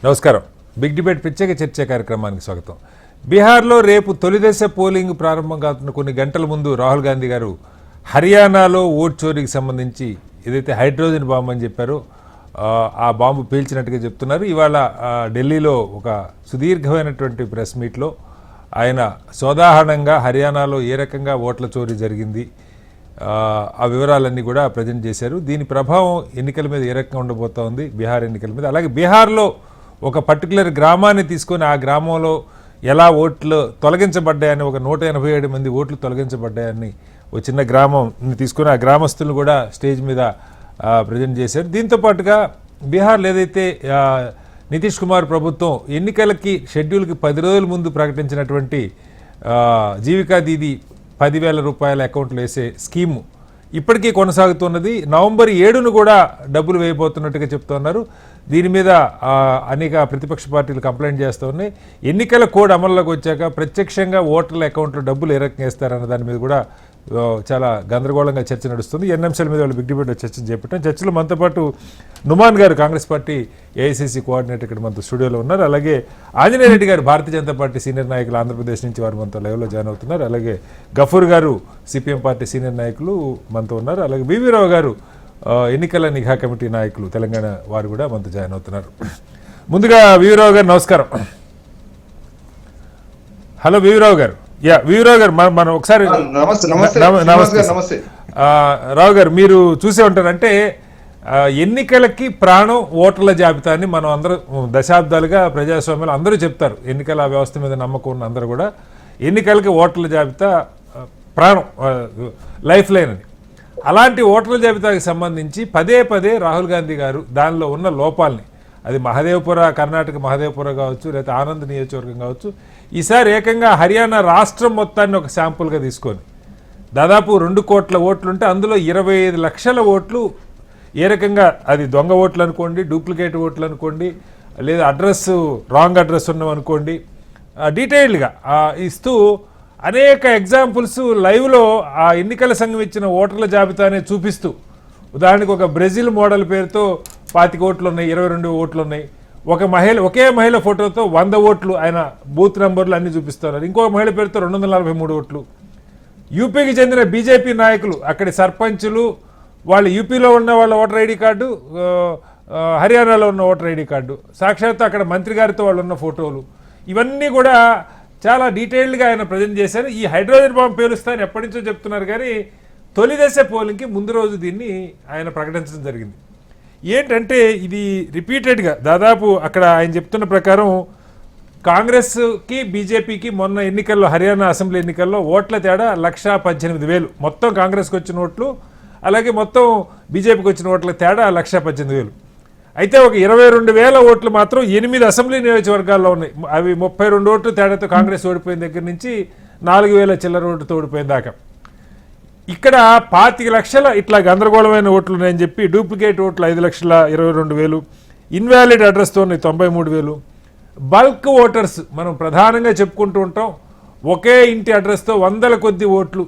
నమస్కారం. Big debate ప్రత్యేక చర్చ కార్యక్రమానికి స్వాగతం. బీహార్లో రేపు తొలిదశ పోలింగ్ ప్రారంభం కాతున్న కొన్ని గంటల ముందు రాహుల్ గాంధీ గారు హర్యానాలో ఓట్ చోరీకి సంబంధించి ఏదైతే హైడ్రోజన్ బాంబు అని చెప్పారో ఆ బాంబు పేల్చినట్టుగా చెప్తున్నారు. ఇవాళ ఢిల్లీలో ఒక సుదీర్ఘమైనటువంటి ప్రెస్ మీట్లో ఆయన సోదాహరణంగా హర్యానాలో ఏ రకంగా ఓట్ల చోరీ జరిగింది ఆ వివరాలన్నీ కూడా ప్రజెంట్ చేశారు. దీని ప్రభావం ఎన్నికల మీద ఏ రకంగా ఉండబోతోంది, బీహార్ ఎన్నికల మీద. అలాగే బీహార్లో ఒక పర్టికులర్ గ్రామాన్ని తీసుకొని ఆ గ్రామంలో ఎలా ఓట్లు తొలగించబడ్డాయని, ఒక 187 మంది ఓట్లు తొలగించబడ్డాయని ఒక చిన్న గ్రామంని తీసుకొని ఆ గ్రామస్తులు కూడా స్టేజ్ మీద ప్రజెంట్ చేశారు. దీంతోపాటుగా బీహార్లో ఏదైతే నితీష్ కుమార్ ప్రభుత్వం ఎన్నికలకి షెడ్యూల్కి 10 రోజుల ముందు ప్రకటించినటువంటి జీవికా దీదీ 10,000 రూపాయల అకౌంట్లో వేసే స్కీము ఇప్పటికీ కొనసాగుతున్నది. నవంబర్ 7ను కూడా డబ్బులు వేయబోతున్నట్టుగా చెప్తున్నారు. దీని మీద అనేక ప్రతిపక్ష పార్టీలు కంప్లైంట్ చేస్తూ ఉన్నాయి. ఎన్నికల కోడ్ అమల్లోకి వచ్చాక ప్రత్యక్షంగా ఓటర్ల అకౌంట్లో డబ్బులు ఏ రకంగా వేస్తారన్న దాని మీద కూడా చాలా గందరగోళంగా చర్చ నడుస్తుంది. ఎన్ఎంసీల మీద వాళ్ళు బిగ్ డిబేట్ చర్చ చేపట్టాం. చర్చలో మనతో పాటు నుమాన్ గారు, కాంగ్రెస్ పార్టీ ఏఐసీసీ కోఆర్డినేటర్, ఇక్కడ మనతో స్టూడియోలో ఉన్నారు. అలాగే ఆంజనేయ రెడ్డి గారు, భారతీయ జనతా పార్టీ సీనియర్ నాయకులు, ఆంధ్రప్రదేశ్ నుంచి వారు మనతో లైవ్లో జాయిన్ అవుతున్నారు. అలాగే గఫూర్ గారు, సిపిఎం పార్టీ సీనియర్ నాయకులు మనతో ఉన్నారు. అలాగే బివి రావు గారు, ఎన్నికల నిఘా కమిటీ నాయకులు, తెలంగాణ, వారు కూడా మనతో జాయిన్ అవుతున్నారు. ముందుగా బివి రావు గారు నమస్కారం. హలో బివి రావు గారు. వీరరావు గారు, మనం ఒకసారి నమస్తే. రావు గారు, మీరు చూసే ఉంటారు, అంటే ఎన్నికలకి ప్రాణం ఓటర్ల జాబితాని మనం అందరూ దశాబ్దాలుగా ప్రజాస్వామ్యంలో అందరూ చెప్తారు. ఎన్నికల వ్యవస్థ మీద నమ్మకం ఉన్న అందరూ కూడా ఎన్నికలకి ఓటర్ల జాబితా ప్రాణం, లైఫ్ లైన్ అని. అలాంటి ఓటర్ల జాబితాకి సంబంధించి పదే పదే రాహుల్ గాంధీ గారు దానిలో ఉన్న లోపాలని, అది మహదేవ్పుర, కర్ణాటక మహదేవ్పుర కావచ్చు, లేకపోతే ఆనంద్ నియోజకవర్గం కావచ్చు, ఈసారి ఏకంగా హర్యానా రాష్ట్రం మొత్తాన్ని ఒక శాంపుల్గా తీసుకొని దాదాపు 2 కోట్ల ఓట్లుంటే అందులో 25 లక్షల ఓట్లు ఏ రకంగా, అది దొంగ ఓట్లు అనుకోండి, డూప్లికేట్ ఓట్లు అనుకోండి, లేదా రాంగ్ అడ్రస్ ఉన్నవనుకోండి, డీటెయిల్డ్గా ఇస్తూ అనేక ఎగ్జాంపుల్స్ లైవ్లో ఆ ఎన్నికల సంఘం ఇచ్చిన ఓటర్ల జాబితానే చూపిస్తూ, ఉదాహరణకు ఒక బ్రెజిల్ మోడల్ పేరుతో 25 ఓట్లు ఉన్నాయి, 22 ఓట్లు ఉన్నాయి. ఒకే మహిళ ఫోటోతో 100 ఓట్లు, ఆయన బూత్ నెంబర్లు అన్ని చూపిస్తున్నారు. ఇంకో మహిళ పేరుతో 243 ఓట్లు. యూపీకి చెందిన బీజేపీ నాయకులు, అక్కడి సర్పంచులు, వాళ్ళు యూపీలో ఉన్న వాళ్ళ ఓటర్ ఐడి కార్డు, హర్యానాలో ఉన్న ఓటర్ ఐడి కార్డు, సాక్షాత్తు అక్కడ మంత్రి గారితో వాళ్ళు ఉన్న ఫోటోలు, ఇవన్నీ కూడా చాలా డీటెయిల్డ్గా ఆయన ప్రజెంట్ చేశారు. ఈ హైడ్రోజన్ బాంబు పేలుస్తాయని ఎప్పటి నుంచో చెప్తున్నారు, కానీ తొలి దశ పోలింగ్కి ముందు రోజు దీన్ని ఆయన ప్రకటించడం జరిగింది. ఏంటంటే ఇది రిపీటెడ్గా దాదాపు అక్కడ ఆయన చెప్తున్న ప్రకారం కాంగ్రెస్కి బీజేపీకి మొన్న ఎన్నికల్లో, హర్యానా అసెంబ్లీ ఎన్నికల్లో ఓట్ల తేడా 1,18,000. మొత్తం కాంగ్రెస్కి వచ్చిన ఓట్లు, అలాగే మొత్తం బీజేపీకి వచ్చిన ఓట్ల తేడా 1,18,000. అయితే ఒక 22,000 ఓట్లు మాత్రం 8 అసెంబ్లీ నియోజకవర్గాల్లో ఉన్నాయి. అవి 32 ఓట్లు తేడాతో కాంగ్రెస్ ఓడిపోయిన దగ్గర నుంచి 4,000 చిల్లర ఓటుతో ఓడిపోయిన దాకా. ఇక్కడ 25 లక్షల ఇట్లా గందరగోళమైన ఓట్లు ఉన్నాయని చెప్పి డూప్లికేట్ ఓట్లు 5,22,000, ఇన్వాలిడ్ అడ్రస్తో ఉన్నాయి 93,000. బల్క్ ఓటర్స్ మనం ప్రధానంగా చెప్పుకుంటూ ఉంటాం, ఒకే ఇంటి అడ్రస్తో 100ల కొద్ది ఓట్లు,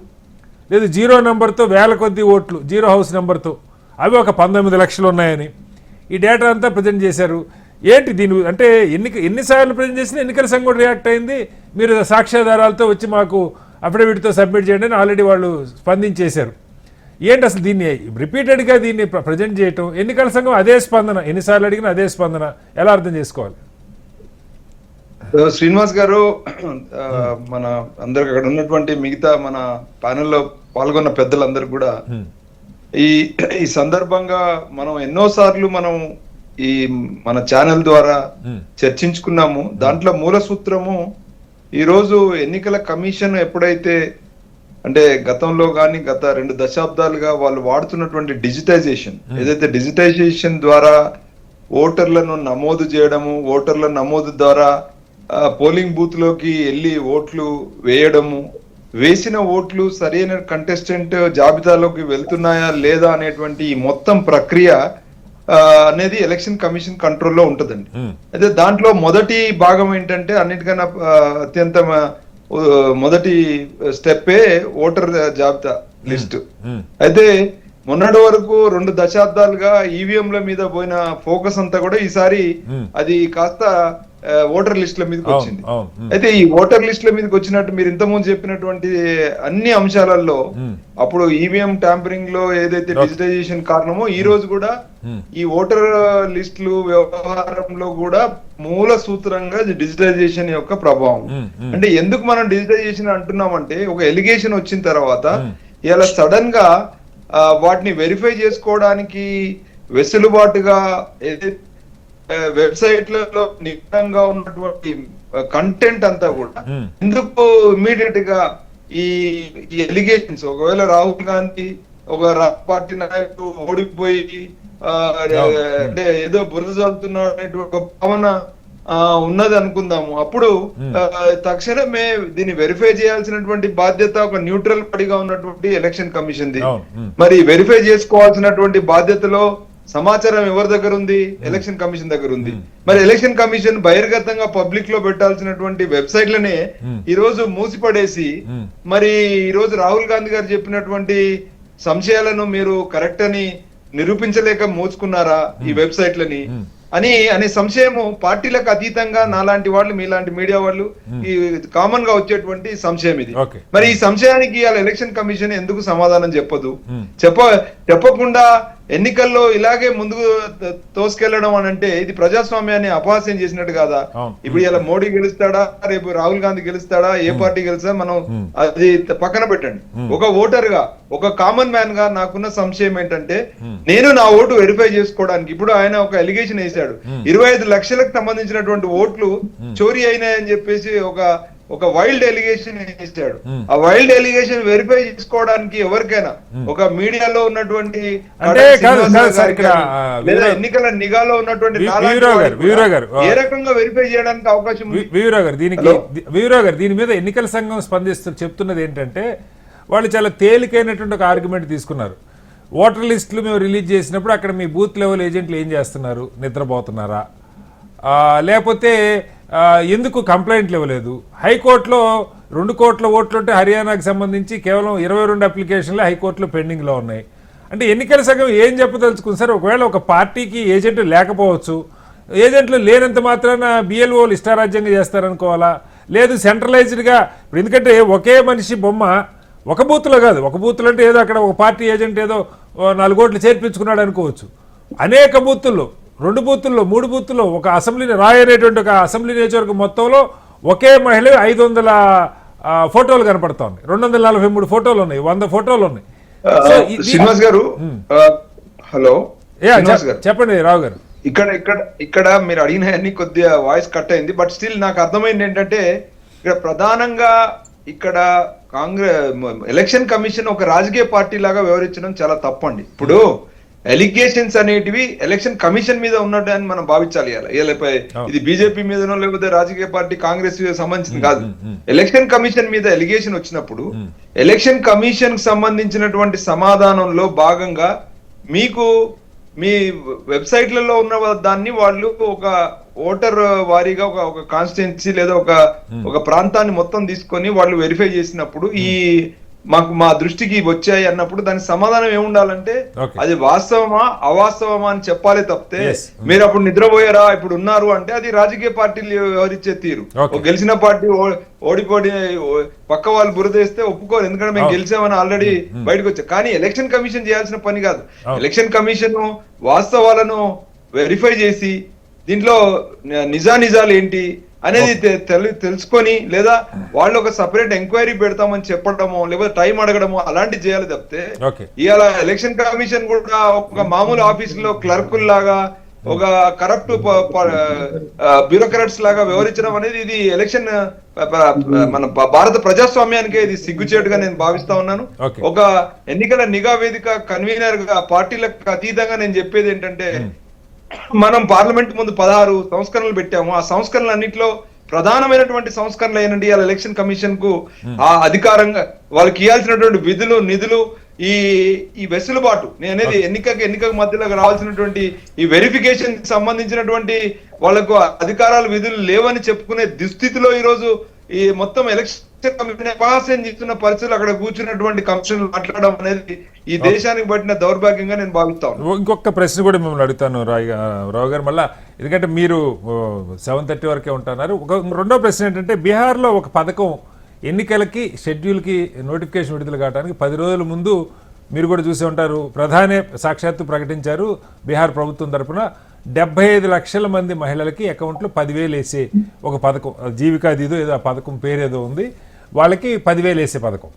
లేదు 0 నెంబర్తో 1000 కొద్ది ఓట్లు, 0 హౌస్ నెంబర్తో, అవి ఒక 19 లక్షలు ఉన్నాయని ఈ డేటా అంతా ప్రజెంట్ చేశారు. ఏంటి దీని అంటే ఎన్నిసార్లు ప్రజెంట్ చేసినా ఎన్నికల సంఘం కూడా రియాక్ట్ అయింది. మీరు సాక్ష్యాధారాలతో వచ్చి మాకు అఫిడవిట్తో సబ్మిట్ చేయండి అని ఆల్రెడీ వాళ్ళు స్పందించేశారు. ఏంటి అసలు దీన్ని రిపీటెడ్గా దీన్ని ప్రజెంట్ చేయటం, ఎన్నికల సంఘం అదే స్పందన, ఎన్నిసార్లు అడిగినా అదే స్పందన, ఎలా అర్థం చేసుకోవాలి? శ్రీనివాస్ గారు, మన అందరికి అక్కడ ఉన్నటువంటి మిగతా మన ప్యానెల్లో పాల్గొన్న పెద్దలందరూ కూడా ఈ సందర్భంగా మనం ఎన్నోసార్లు మనం ఈ మన ఛానల్ ద్వారా చర్చించుకున్నాము. దాంట్లో మూల సూత్రము, ఈరోజు ఎన్నికల కమిషన్ ఎప్పుడైతే, అంటే గతంలో కానీ గత 2 దశాబ్దాలుగా వాళ్ళు వాడుతున్నటువంటి డిజిటైజేషన్, ఏదైతే డిజిటైజేషన్ ద్వారా ఓటర్లను నమోదు చేయడము, ఓటర్ల నమోదు ద్వారా పోలింగ్ బూత్ లోకి వెళ్ళి ఓట్లు వేయడము, వేసిన ఓట్లు సరైన కంటెస్టెంట్ జాబితాలోకి వెళ్తున్నాయా లేదా అనేటువంటి ఈ మొత్తం ప్రక్రియ అనేది ఎలక్షన్ కమిషన్ కంట్రోల్లో ఉంటుందండి. అయితే దాంట్లో మొదటి భాగం ఏంటంటే, అన్నిటికన్నా అత్యంత మొదటి స్టెప్పే ఓటర్ జాబితా లిస్టు. అయితే మొన్నటి వరకు 2 దశాబ్దాలుగా ఈవీఎంల మీద పోయిన ఫోకస్ అంతా కూడా ఈసారి అది కాస్త ఓటర్ లిస్టుల మీదకి వచ్చింది. అయితే ఈ ఓటర్ లిస్టుల మీదకి వచ్చినట్టు మీరు ఇంతకుముందు చెప్పినటువంటి అన్ని అంశాలలో అప్పుడు ఈవీఎం ట్యాంపరింగ్ లో ఏదైతే డిజిటైజేషన్ కారణమో ఈ రోజు కూడా ఈ ఓటర్ లిస్టులు వ్యవహారంలో కూడా మూల సూత్రంగా డిజిటైజేషన్ యొక్క ప్రభావం. అంటే ఎందుకు మనం డిజిటైజేషన్ అంటున్నామంటే ఒక ఎలిగేషన్ వచ్చిన తర్వాత ఇలా సడన్ గా వాటిని వెరిఫై చేసుకోవడానికి వెసులుబాటుగా వెబ్సైట్లలో నిజంగా ఉన్నటువంటి కంటెంట్ అంతా కూడా ఎందుకు ఇమీడియట్ గా ఈ ఎలిగేషన్స్ ఒకవేళ రాహుల్ గాంధీ ఒక పార్టీ నాయకుడు ఓడిపోయి అంటే ఏదో బురద చల్లుతున్నాడు అనేటువంటి ఒక భావన ఉన్నది అనుకుందాము. అప్పుడు తక్షణమే దీన్ని వెరిఫై చేయాల్సినటువంటి బాధ్యత ఒక న్యూట్రల్ బాడీగా ఉన్నటువంటి ఎలక్షన్ కమిషన్ ది. మరి వెరిఫై చేసుకోవాల్సినటువంటి బాధ్యతలో సమాచారం ఎవరి దగ్గర ఉంది? ఎలక్షన్ కమిషన్ దగ్గర ఉంది. మరి ఎలక్షన్ కమిషన్ బహిర్గతంగా పబ్లిక్ లో పెట్టాల్సినటువంటి వెబ్సైట్లనే ఈ రోజు మూసిపడేసి మరి ఈ రోజు రాహుల్ గాంధీ గారు చెప్పినటువంటి సంశయాలను మీరు కరెక్ట్ అని నిరూపించలేక మోచుకున్నారా ఈ వెబ్సైట్లని అనే సంశయము పార్టీలకు అతీతంగా నాలాంటి వాళ్ళు మీలాంటి మీడియా వాళ్ళు ఈ కామన్ గా వచ్చేటువంటి సంశయం ఇది. మరి ఈ సంశయానికి ఇవాళ ఎలక్షన్ కమిషన్ ఎందుకు సమాధానం చెప్పదు? చెప్పకుండా ఎన్నికల్లో ఇలాగే ముందుకు తోసుకెళ్లడం అని అంటే ఇది ప్రజాస్వామ్యాన్ని అపహాస్యం చేసినట్టు కాదా? ఇప్పుడు ఇలా మోడీ గెలుస్తాడా, రేపు రాహుల్ గాంధీ గెలుస్తాడా, ఏ పార్టీ గెలుస్తా మనం అది పక్కన పెట్టండి. ఒక ఓటర్ గా ఒక కామన్ మ్యాన్ గా నాకున్న సంశయం ఏంటంటే నేను నా ఓటు వెరిఫై చేసుకోవడానికి ఇప్పుడు ఆయన ఒక ఎలిగేషన్ వేశాడు 25 లక్షలకు సంబంధించినటువంటి ఓట్లు చోరీ అయినాయని చెప్పేసి ఒక వైల్డ్ ఎలిగేషన్ ఇచ్చాడు. ఆ వైల్డ్ ఎలిగేషన్ వెరిఫై చేసుకోవడానికి ఎవరికైనా ఒక మీడియాలో ఉన్నటువంటి లేదా ఎన్నికల నిఘాలో ఉన్నటువంటి ఏ రకంగా వెరిఫై చేయడానికి అవకాశం ఉంది? వీవరావు గారు దీని మీద ఎన్నికల సంఘం చెప్తున్నది ఏంటంటే వాళ్ళు చాలా తేలికైనటువంటి ఒక ఆర్గ్యుమెంట్ తీసుకున్నారు. ఓటర్ లిస్టులు మేము రిలీజ్ చేసినప్పుడు అక్కడ మీ బూత్ లెవెల్ ఏజెంట్లు ఏం చేస్తున్నారు? నిద్రపోతున్నారా? లేకపోతే ఎందుకు కంప్లైంట్లు ఇవ్వలేదు? హైకోర్టులో 2 కోట్ల ఓట్లు ఉంటే హర్యానాకు సంబంధించి కేవలం 22 అప్లికేషన్లు హైకోర్టులో పెండింగ్లో ఉన్నాయి. అంటే ఎన్నికల సంఘం ఏం చెప్పదలుచుకుంది సార్? ఒకవేళ ఒక పార్టీకి ఏజెంట్లు లేకపోవచ్చు, ఏజెంట్లు లేనంత మాత్రాన బిఎల్ఓలు ఇష్టారాజ్యంగా చేస్తారనుకోవాలా? లేదు సెంట్రలైజ్డ్గా, ఎందుకంటే ఒకే మనిషి బొమ్మ ఒక బూత్లో కాదు, ఒక బూత్లో అంటే ఏదో అక్కడ ఒక పార్టీ ఏజెంట్ ఏదో 4 ఓట్లు చేర్పించుకున్నాడు అనుకోవచ్చు. అనేక బూతుల్లో 2 బూతుల్లో 3 బూతుల్లో ఒక అసెంబ్లీ రాయ్ అనేటువంటి ఒక అసెంబ్లీ నియోజకవర్గం మొత్తంలో ఒకే మహిళ 500 ఫోటోలు కనపడతా ఉన్నాయి, 243 ఫోటోలు ఉన్నాయి, 100 ఫోటోలు ఉన్నాయి. శ్రీనివాస్ గారు హలో చెప్పండి రావు గారు. ఇక్కడ మీరు అడిగిన కొద్దిగా వాయిస్ కట్ అయింది. బట్ స్టిల్ నాకు అర్థమైంది ఏంటంటే ఇక్కడ ప్రధానంగా ఇక్కడ ఎలక్షన్ కమిషన్ ఒక రాజకీయ పార్టీ లాగా వ్యవహరించడం చాలా తప్పండి. ఇప్పుడు ఎలిగేషన్స్ అనేటివి ఎలక్షన్ కమిషన్ మీద ఉన్నట్టు అని మనం భావించాలి. ఇది బీజేపీ మీదనో లేకపోతే రాజకీయ పార్టీ కాంగ్రెస్ సంబంధించింది కాదు. ఎలక్షన్ కమిషన్ మీద ఎలిగేషన్ వచ్చినప్పుడు ఎలక్షన్ కమిషన్ సంబంధించినటువంటి సమాధానంలో భాగంగా మీకు మీ వెబ్సైట్లలో ఉన్న దాన్ని వాళ్ళు ఒక ఓటర్ వారీగా ఒక కాన్స్టిట్యున్సీ లేదా ఒక ప్రాంతాన్ని మొత్తం తీసుకొని వాళ్ళు వెరిఫై చేసినప్పుడు మా దృష్టికి వచ్చాయి అన్నప్పుడు దాని సమాధానం ఏముండాలంటే అది వాస్తవమా అవాస్తవమా అని చెప్పాలి తప్పితే మీరు అప్పుడు నిద్రపోయారా ఇప్పుడు ఉన్నారు అంటే అది రాజకీయ పార్టీలు వ్యవహరించే తీరు. గెలిచిన పార్టీ ఓడిపోయి పక్క వాళ్ళు బురదేస్తే ఒప్పుకోరు, ఎందుకంటే మేము గెలిచామని ఆల్రెడీ బయటకు వచ్చాం. కానీ ఎలక్షన్ కమిషన్ చేయాల్సిన పని కాదు. ఎలక్షన్ కమిషన్ వాస్తవాలను వెరిఫై చేసి దీంట్లో నిజాలు ఏంటి అనేది తెలుసుకొని లేదా వాళ్ళు ఒక సపరేట్ ఎంక్వైరీ పెడతామని చెప్పడమో లేకపోతే టైం అడగడమో అలాంటివి చేయాలి తప్పితే ఇవాళ ఎలక్షన్ కమిషన్ కూడా ఒక మామూలు ఆఫీసులో క్లర్కుల్లాగా ఒక కరప్ట్ బ్యూరోక్రాట్స్ లాగా వ్యవహరించడం అనేది ఇది ఎలక్షన్ మన భారత ప్రజాస్వామ్యానికి ఇది సిగ్గుచేటుగా నేను భావిస్తా ఉన్నాను. ఒక ఎన్నికల నిఘా వేదిక కన్వీనర్ గా పార్టీలకు అతీతంగా నేను చెప్పేది ఏంటంటే మనం పార్లమెంట్ ముందు 16 సంస్కరణలు పెట్టాము. ఆ సంస్కరణలన్నింటిలో ప్రధానమైనటువంటి సంస్కరణలు ఏంటంటే ఇవాళ ఎలక్షన్ కమిషన్ కు ఆ అధికారంగా వాళ్ళకి ఇవ్వాల్సినటువంటి విధులు నిధులు ఈ వెసులుబాటు నేనేది ఎన్నికకు మధ్యలో రావాల్సినటువంటి ఈ వెరిఫికేషన్ సంబంధించినటువంటి వాళ్ళకు అధికారాలు విధులు లేవని చెప్పుకునే దుస్థితిలో ఈ రోజు ఈ మొత్తం ఎలక్షన్ అపహాస్యం చేస్తున్న పరిస్థితులు అక్కడ కూర్చున్నటువంటి కమిషన్లు మాట్లాడడం అనేది ఈ దేశానికి పట్టిన దౌర్భాగ్యంగా నేను భావిస్తాను. ఇంకొక ప్రశ్న కూడా మిమ్మల్ని అడుగుతాను రావు గారు మళ్ళా, ఎందుకంటే మీరు 7:30 వరకే ఉంటున్నారు. రెండో ప్రశ్న ఏంటంటే, బీహార్లో ఒక పథకం ఎన్నికలకి షెడ్యూల్కి నోటిఫికేషన్ విడుదల కావడానికి 10 రోజుల ముందు మీరు కూడా చూసి ఉంటారు, ప్రధాని సాక్షాత్తు ప్రకటించారు బీహార్ ప్రభుత్వం తరఫున 75 లక్షల మంది మహిళలకి అకౌంట్లో 10,000 వేసే ఒక పథకం, జీవికా దీదో ఏదో ఆ పథకం పేరేదో ఉంది, వాళ్ళకి 10,000 వేసే పథకం.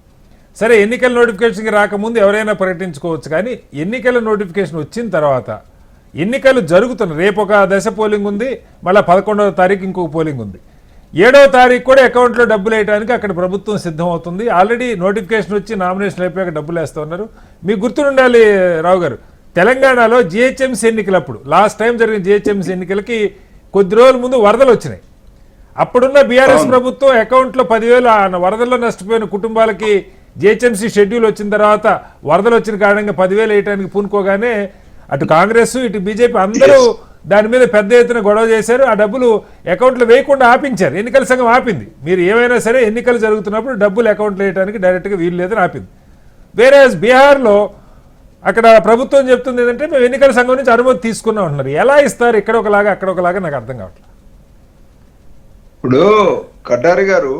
సరే, ఎన్నికల నోటిఫికేషన్కి రాకముందు ఎవరైనా ప్రకటించుకోవచ్చు, కానీ ఎన్నికల నోటిఫికేషన్ వచ్చిన తర్వాత ఎన్నికలు జరుగుతున్నాయి. రేపు ఒక దశ పోలింగ్ ఉంది, మళ్ళీ 11వ తారీఖు ఇంకొక పోలింగ్ ఉంది, 7వ తారీఖు కూడా అకౌంట్లో డబ్బులు వేయడానికి అక్కడ ప్రభుత్వం సిద్ధం అవుతుంది. ఆల్రెడీ నోటిఫికేషన్ వచ్చి నామినేషన్ అయిపోయాక డబ్బులు వేస్తూ ఉన్నారు. మీకు గుర్తుండాలి రావు గారు, తెలంగాణలో జిహెచ్ఎంసీ ఎన్నికలప్పుడు లాస్ట్ టైం జరిగిన జిహెచ్ఎంసీ ఎన్నికలకి కొద్ది రోజుల ముందు వరదలు వచ్చినాయి. అప్పుడున్న బీఆర్ఎస్ ప్రభుత్వం అకౌంట్లో 10,000 వరదల్లో నష్టపోయిన కుటుంబాలకి జిహెచ్ఎంసీ షెడ్యూల్ వచ్చిన తర్వాత వరదలు వచ్చిన కారణంగా 10,000 వేయడానికి పూనుకోగానే అటు కాంగ్రెస్ ఇటు బీజేపీ అందరూ దాని మీద పెద్ద ఎత్తున గొడవ చేశారు. ఆ డబ్బులు అకౌంట్లో వేయకుండా ఆపించారు. ఎన్నికల సంఘం ఆపింది. మీరు ఏమైనా సరే ఎన్నికలు జరుగుతున్నప్పుడు డబ్బులు అకౌంట్లో వేయడానికి డైరెక్ట్గా వీలు లేదని ఆపింది. వేరే బీహార్లో అక్కడ ప్రభుత్వం చెప్తుంది ఏంటంటే, మేము ఎన్నికల సంఘం నుంచి అనుమతి తీసుకున్నాం అంటున్నారు. ఎలా ఇస్తారు? ఇక్కడ ఒకలాగా అక్కడ ఒకలాగా నాకు అర్థం కావట్లేదు. ఇప్పుడు కటారి గారు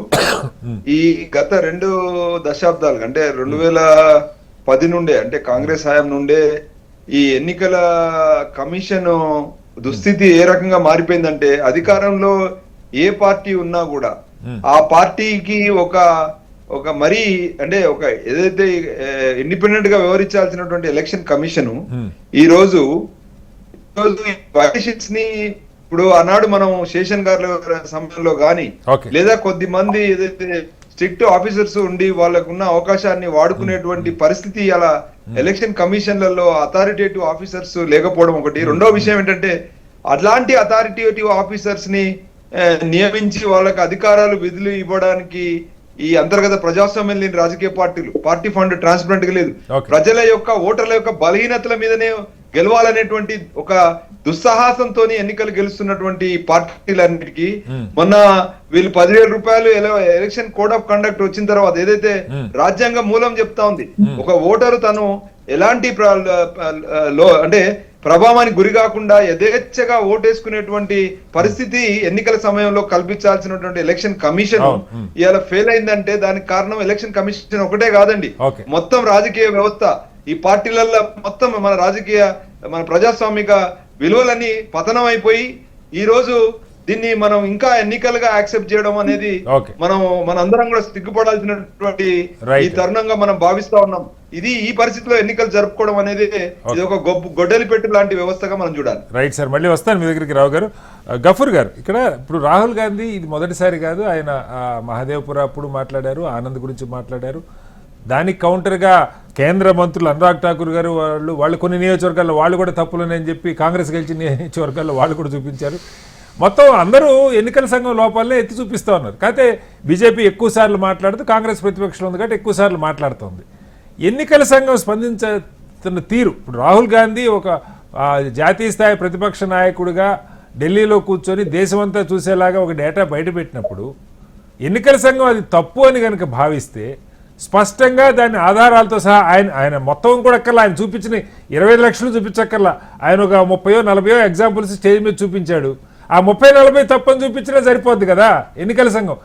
ఈ గత 2 దశాబ్దాలు అంటే 2010 నుండే, అంటే కాంగ్రెస్ హయాం నుండే ఈ ఎన్నికల కమిషన్ దుస్థితి ఏ రకంగా మారిపోయిందంటే, అధికారంలో ఏ పార్టీ ఉన్నా కూడా ఆ పార్టీకి ఒక మరీ అంటే ఒక ఏదైతే ఇండిపెండెంట్ గా వ్యవహరించాల్సినటువంటి ఎలక్షన్ కమిషన్ ఈ రోజు వైలేషన్స్ ని, ఇప్పుడు ఆనాడు మనం శేషన్ గారి సమయంలో గాని లేదా కొద్ది మంది ఏదైతే స్ట్రిక్ట్ ఆఫీసర్స్ ఉండి వాళ్ళకున్న అవకాశాన్ని వాడుకునేటువంటి పరిస్థితి అలా ఎలక్షన్ కమిషన్లలో అథారిటేటివ్ ఆఫీసర్స్ లేకపోవడం ఒకటి. రెండో విషయం ఏంటంటే, అట్లాంటి అథారిటేటివ్ ఆఫీసర్స్ ని నియమించి వాళ్ళకి అధికారాలు విధులు ఇవ్వడానికి ఈ అంతర్గత ప్రజాస్వామ్యం లేని రాజకీయ పార్టీ ఫండ్ ట్రాన్స్పరెంట్ గా లేదు. ప్రజల యొక్క ఓటర్ల యొక్క బలహీనతల మీదనే గెలవాలనేటువంటి ఒక దుస్సాహసంతో ఎన్నికలు గెలుస్తున్నటువంటి పార్టీలన్నిటికీ మొన్న వీళ్ళు 10,000 రూపాయలు ఎలక్షన్ కోడ్ ఆఫ్ కండక్ట్ వచ్చిన తర్వాత ఏదైతే రాజ్యాంగ మూలం చెప్తా ఉంది, ఒక ఓటరు తను ఎలాంటి అంటే ప్రభావానికి గురి కాకుండా యథేచ్ఛగా ఓటేసుకునేటువంటి పరిస్థితి ఎన్నికల సమయంలో కల్పించాల్సినటువంటి ఎలక్షన్ కమిషన్ ఇవాళ ఫెయిల్ అయిందంటే దానికి కారణం ఎలక్షన్ కమిషన్ ఒకటే కాదండి, మొత్తం రాజకీయ వ్యవస్థ, ఈ పార్టీలలో మొత్తం మన ప్రజాస్వామిక విలువలన్నీ పతనం అయిపోయి ఈ రోజు దీన్ని మనం ఇంకా ఎన్నికలుగా యాక్సెప్ట్ చేయడం అనేది మనందరం కూడా సిగ్గుపడాల్సినటువంటి ఈ తరుణంగా మనం భావిస్తా ఉన్నాం. ఈ పరిస్థితిలో ఎన్నికలు జరుపుకోవడం అనేది ఇది ఒక గొడ్డలి పెట్టు లాంటి వ్యవస్థగా మనం చూడాలి. రైట్ సార్, మళ్ళీ వస్తాను మీ దగ్గరికి రావు గారు. గఫూర్ గారు, ఇక్కడ ఇప్పుడు రాహుల్ గాంధీ ఇది మొదటిసారి కాదు, ఆయన మహదేవ్పుర అప్పుడు మాట్లాడారు, ఆనంద్ గురించి మాట్లాడారు. దానికి కౌంటర్గా కేంద్ర మంత్రులు అనురాగ్ ఠాకూర్ గారు వాళ్ళు కొన్ని నియోజకవర్గాల్లో వాళ్ళు కూడా తప్పులున్నాయని చెప్పి కాంగ్రెస్ గెలిచిన నియోజకవర్గాల్లో వాళ్ళు కూడా చూపించారు. మొత్తం అందరూ ఎన్నికల సంఘం లోపాలనే ఎత్తి చూపిస్తూ ఉన్నారు. కాకపోతే బీజేపీ ఎక్కువ సార్లు మాట్లాడుతూ కాంగ్రెస్ ప్రతిపక్షంలో ఉంది కాబట్టి ఎక్కువ సార్లు మాట్లాడుతోంది. ఎన్నికల సంఘం స్పందించుతున్న తీరు, ఇప్పుడు రాహుల్ గాంధీ ఒక జాతీయ స్థాయి ప్రతిపక్ష నాయకుడిగా ఢిల్లీలో కూర్చొని దేశమంతా చూసేలాగా ఒక డేటా బయటపెట్టినప్పుడు ఎన్నికల సంఘం అది తప్పు అని కనుక భావిస్తే స్పష్టంగా దాని ఆధారాలతో సహా ఆయన మొత్తం కూడా అక్కర్లా, ఆయన చూపించిన 25 లక్షలు చూపించక్కర్లా, ఆయన ఒక 30-40 ఎగ్జాంపుల్స్ స్టేజ్ మీద చూపించాడు. ఆ 30-40 తప్పని చూపించినా సరిపోద్ది కదా ఎన్నికల సంఘం.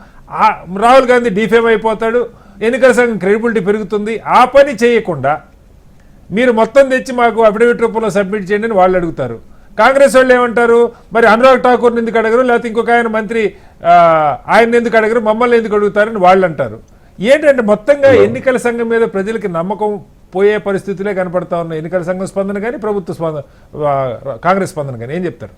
రాహుల్ గాంధీ డిఫేమ్ అయిపోతాడు, ఎన్నికల సంఘం క్రెడిబిలిటీ పెరుగుతుంది. ఆ పని చేయకుండా మీరు మొత్తం తెచ్చి మాకు అఫిడవిట్ రూపంలో సబ్మిట్ చేయండి అని వాళ్ళు అడుగుతారు. కాంగ్రెస్ వాళ్ళు ఏమంటారు, మరి అనురాగ్ ఠాకూర్ని ఎందుకు అడగరు, లేకపోతే ఇంకొక ఆయన మంత్రి ఆయన ఎందుకు అడగరు, మమ్మల్ని ఎందుకు అడుగుతారని వాళ్ళు అంటారు. ఏంటంటే మొత్తంగా ఎన్నికల సంఘం మీద ప్రజలకి నమ్మకం పోయే పరిస్థితులే కనపడతా ఉన్న ఎన్నికల సంఘం స్పందన కానీ ప్రభుత్వ స్పందన, కాంగ్రెస్ స్పందన కానీ ఏం చెప్తారు?